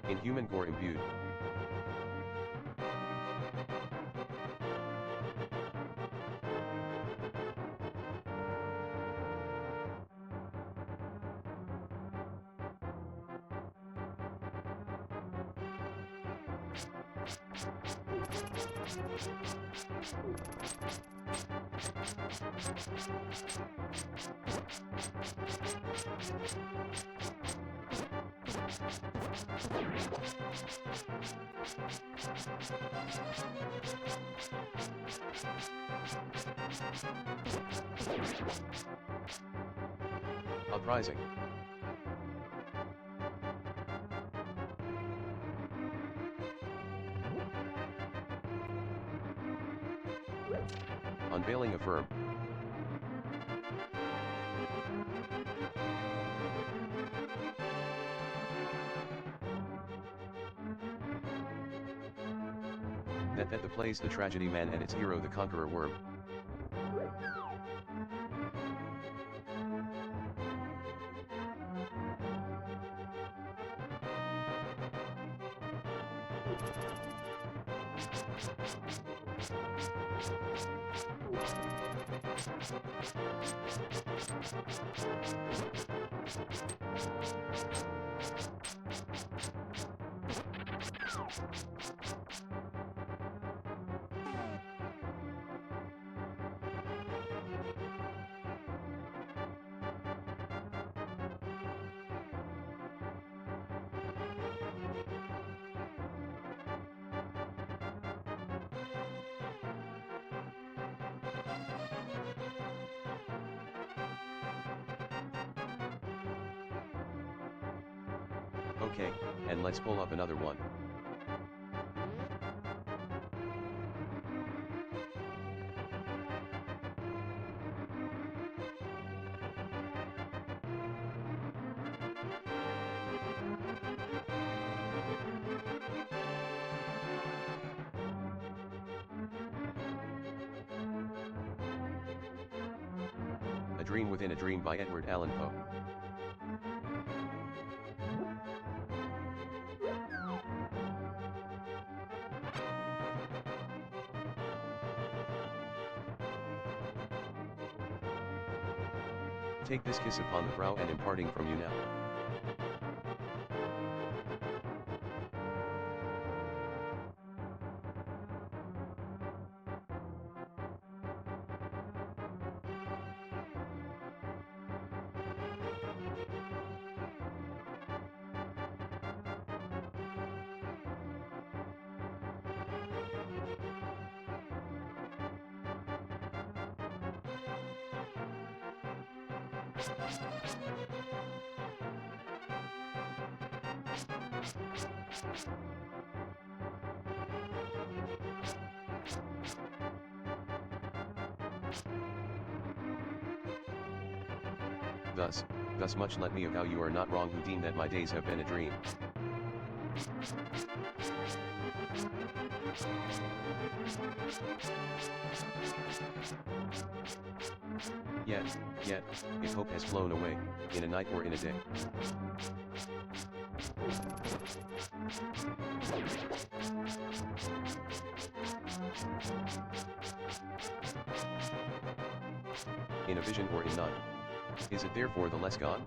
In human gore imbued. Uprising. Unveiling a firm. That the plays the tragedy man and its hero the conqueror worm. Okay, and let's pull up another one. Dream Within a Dream by Edward Allan Poe. Take this kiss upon the brow and imparting from you now. Thus much let me avow you are not wrong who deem that my days have been a dream. Yet, if hope has flown away, in a night or in a day. In a vision or in none. Is it therefore the less gone?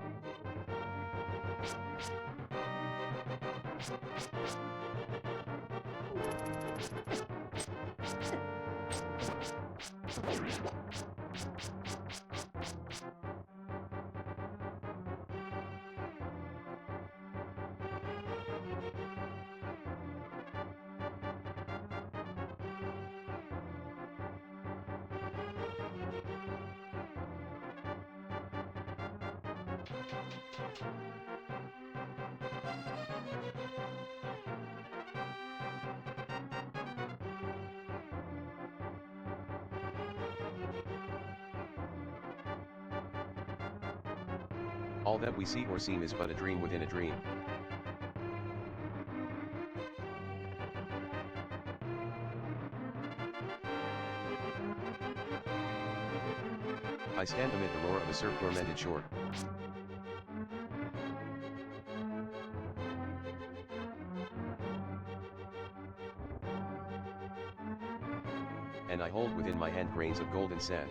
All that we see or seem is but a dream within a dream. I stand amid the roar of a surf-tormented shore. And I hold within my hand grains of golden sand.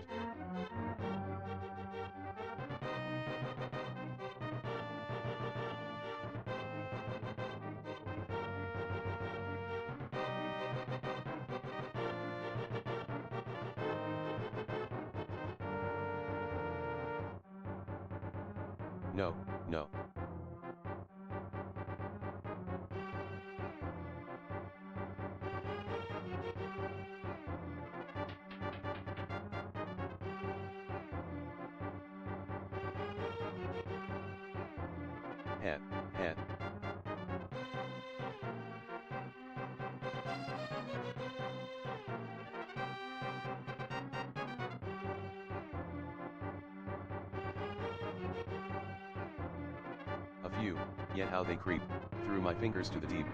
No. Hat. A few, yet how they creep, through my fingers to the deep.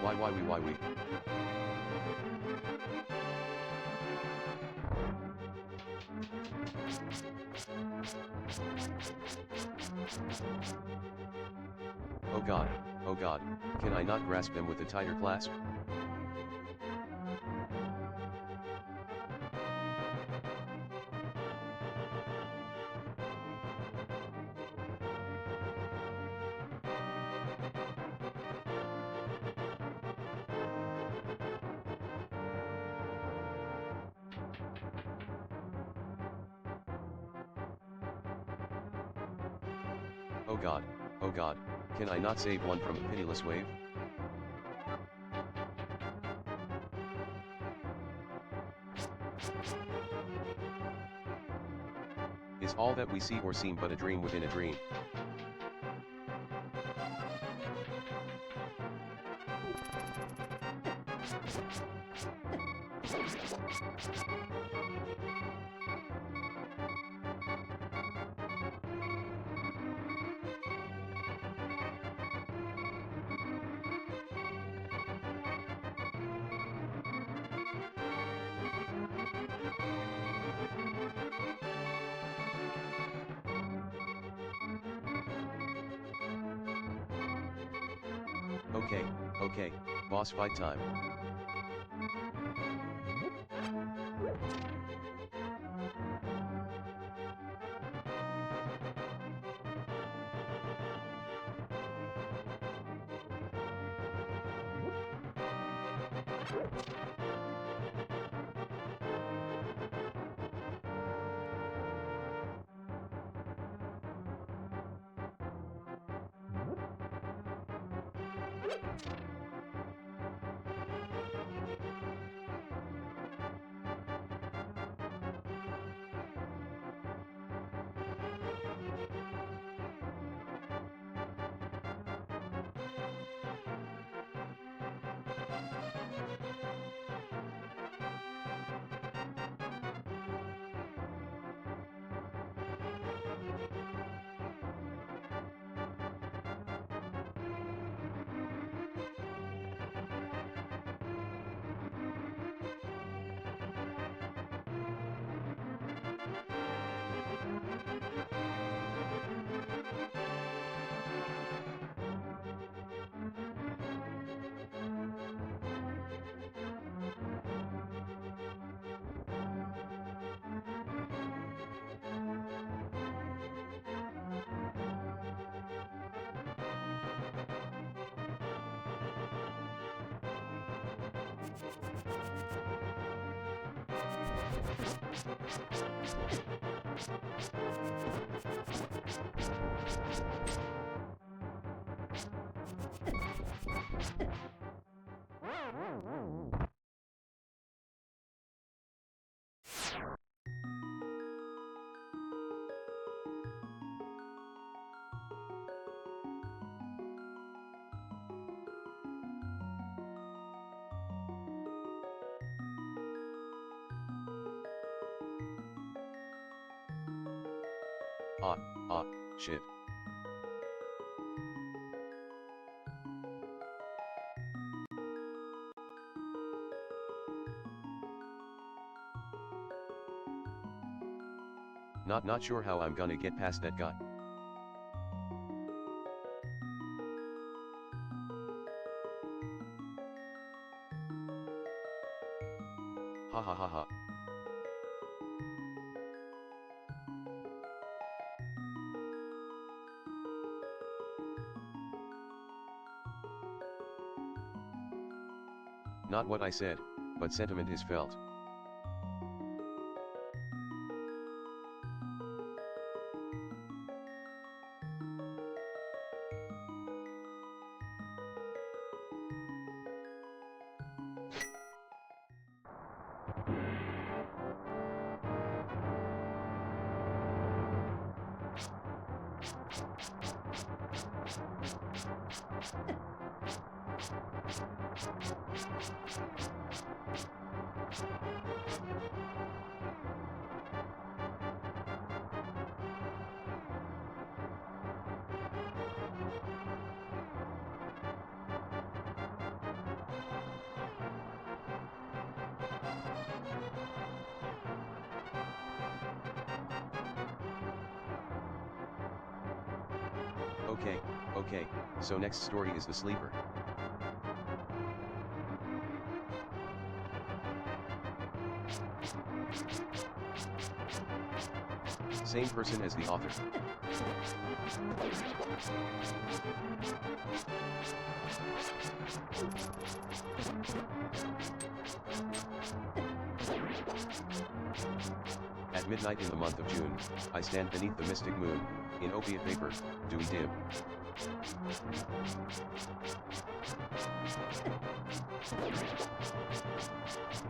Why we? Oh God, can I not grasp them with a tighter clasp? Oh God, can I not save one from a pitiless wave? Is all that we see or seem but a dream within a dream? Okay, okay, boss fight time. Ah, ah, shit. Not sure how I'm gonna get past that guy. Ha ha ha ha. Not what I said, but sentiment is felt. Okay, okay, so next story is the sleeper. Same person as the author. At midnight in the month of June, I stand beneath the mystic moon, in opiate vapor, dewy dim.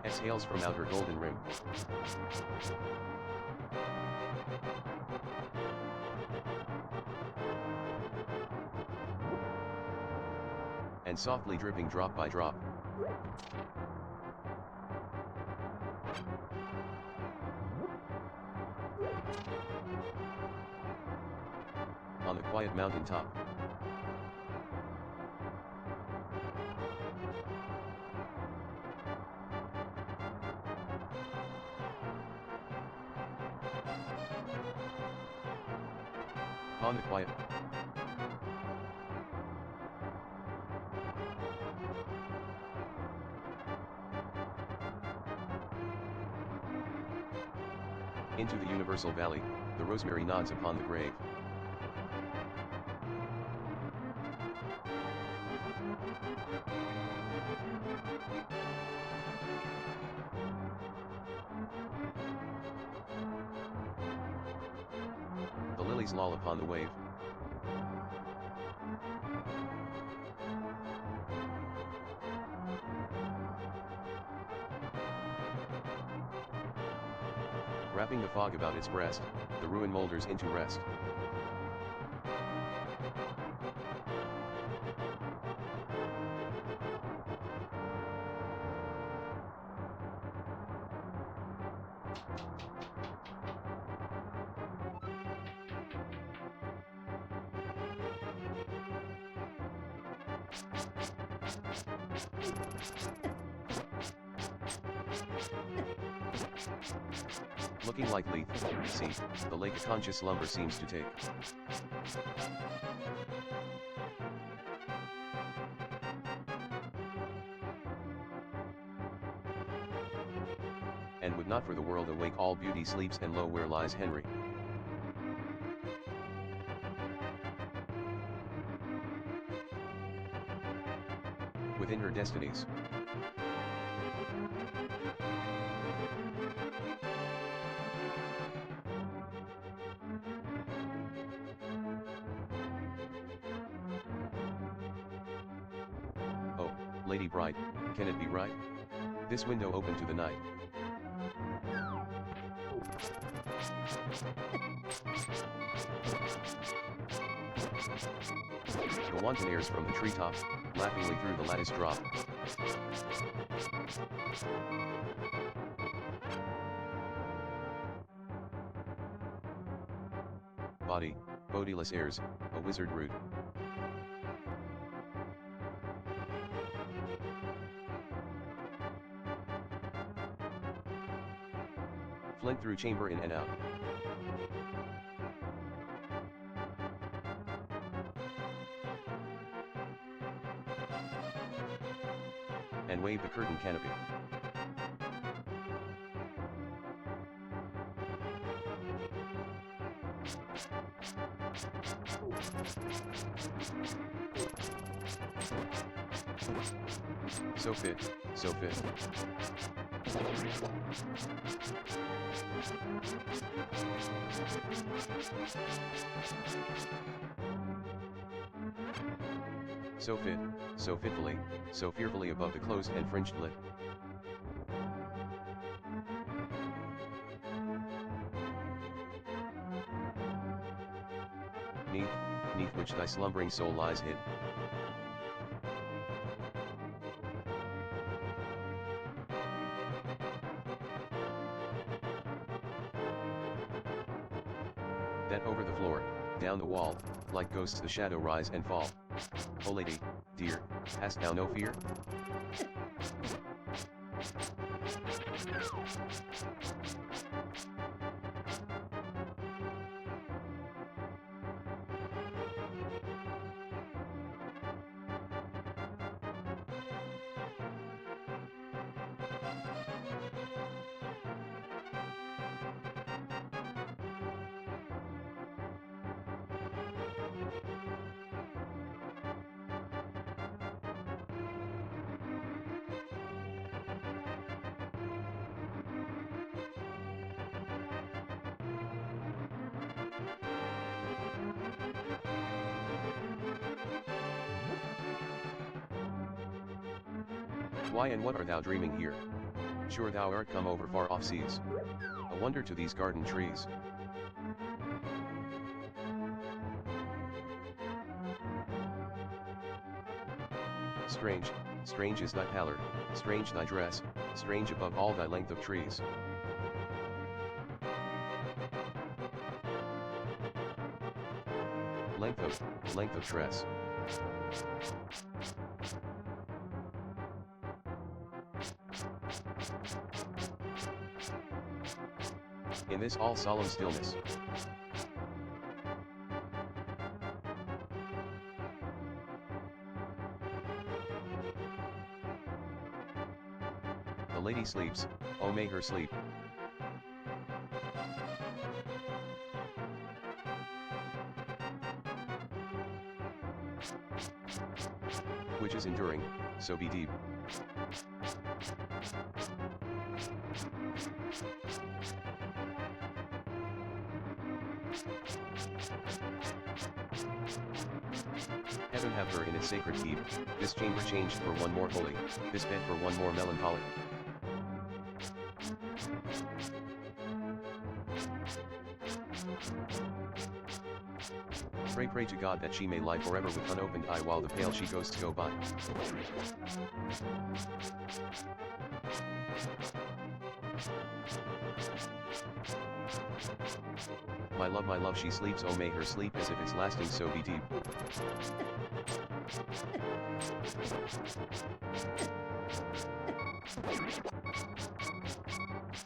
Exhales from out her golden rim. And softly dripping drop by drop. On the quiet mountain top. On the quiet. Into the universal valley, the rosemary nods upon the grave. The lilies loll upon the wave. Wrapping the fog about its breast, the ruin moulders into rest. Looking like Leith, see, the lake a conscious slumber seems to take. And would not for the world awake all beauty sleeps, and lo where lies Henry. Within her destinies. Oh, Lady Bright, can it be right? This window open to the night. The wanton airs from the treetop, laughingly through the lattice drop. Body, bodiless airs, a wizard rude. Flint through chamber in and out. And wave the curtain canopy. So fit, so fit. So fit, so fitfully, so fearfully above the closed and fringed lid. Neath which thy slumbering soul lies hid. That over the floor, down the wall, like ghosts the shadow rise and fall. O lady, dear, hast thou no fear? Why and what art thou dreaming here? Sure thou art come over far off seas. A wonder to these garden trees. Strange, strange is thy pallor, strange thy dress, strange above all thy length of trees. Length of tress. In this all solemn stillness. The lady sleeps, oh may her sleep. Which is enduring, so be deep. Heaven have her in its sacred keep, this chamber changed for one more holy, this bed for one more melancholy. Pray to God that she may lie forever with unopened eye while the pale she ghosts go by. My love she sleeps, oh may her sleep as if it's lasting, so be deep.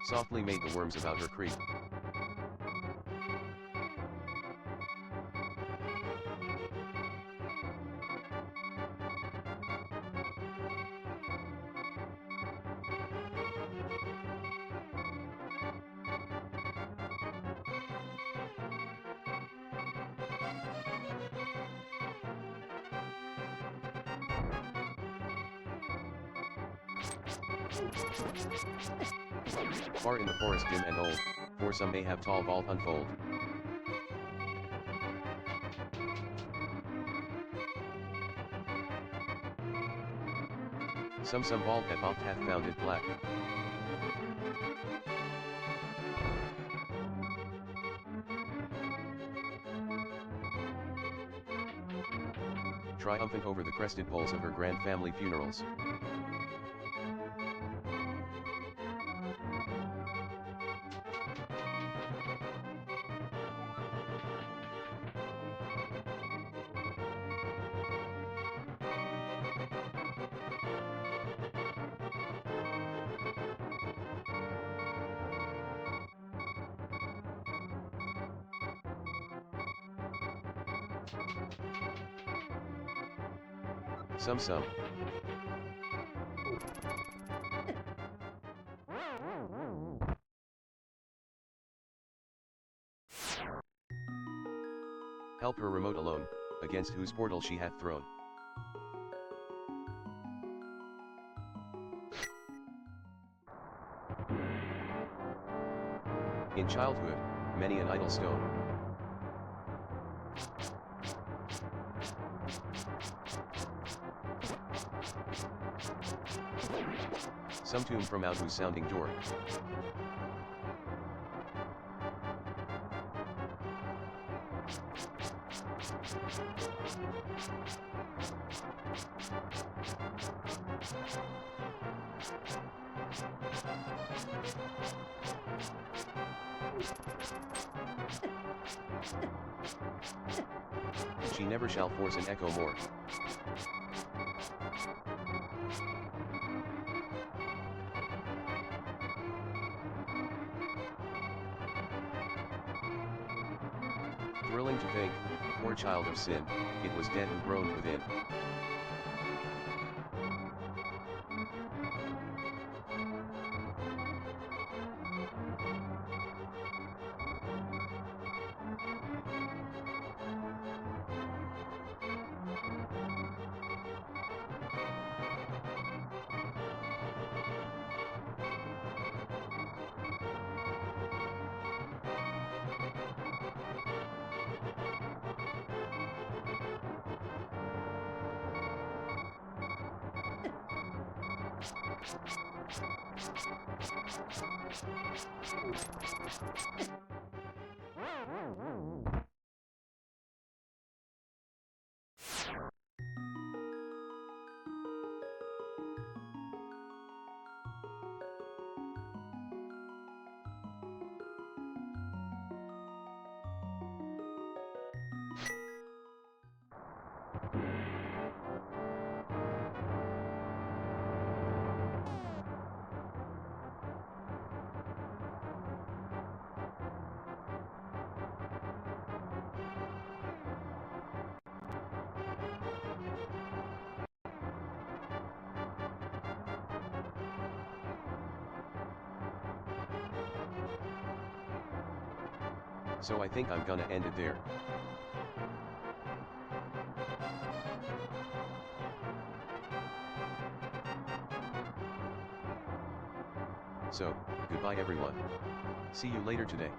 Softly made the worms about her creep. Far in the forest dim and old, for some may have tall vault unfold. Some vault that oft hath found it black. Triumphant over the crested poles of her grand family funerals. Some. Help her remote alone, against whose portal she hath thrown. In childhood, many an idle stone. Some tomb from out whose sounding door. She never shall force an echo more. Thrilling to think, poor child of sin, it was dead who groaned within. So I think I'm gonna end it there. So, goodbye everyone. See you later today.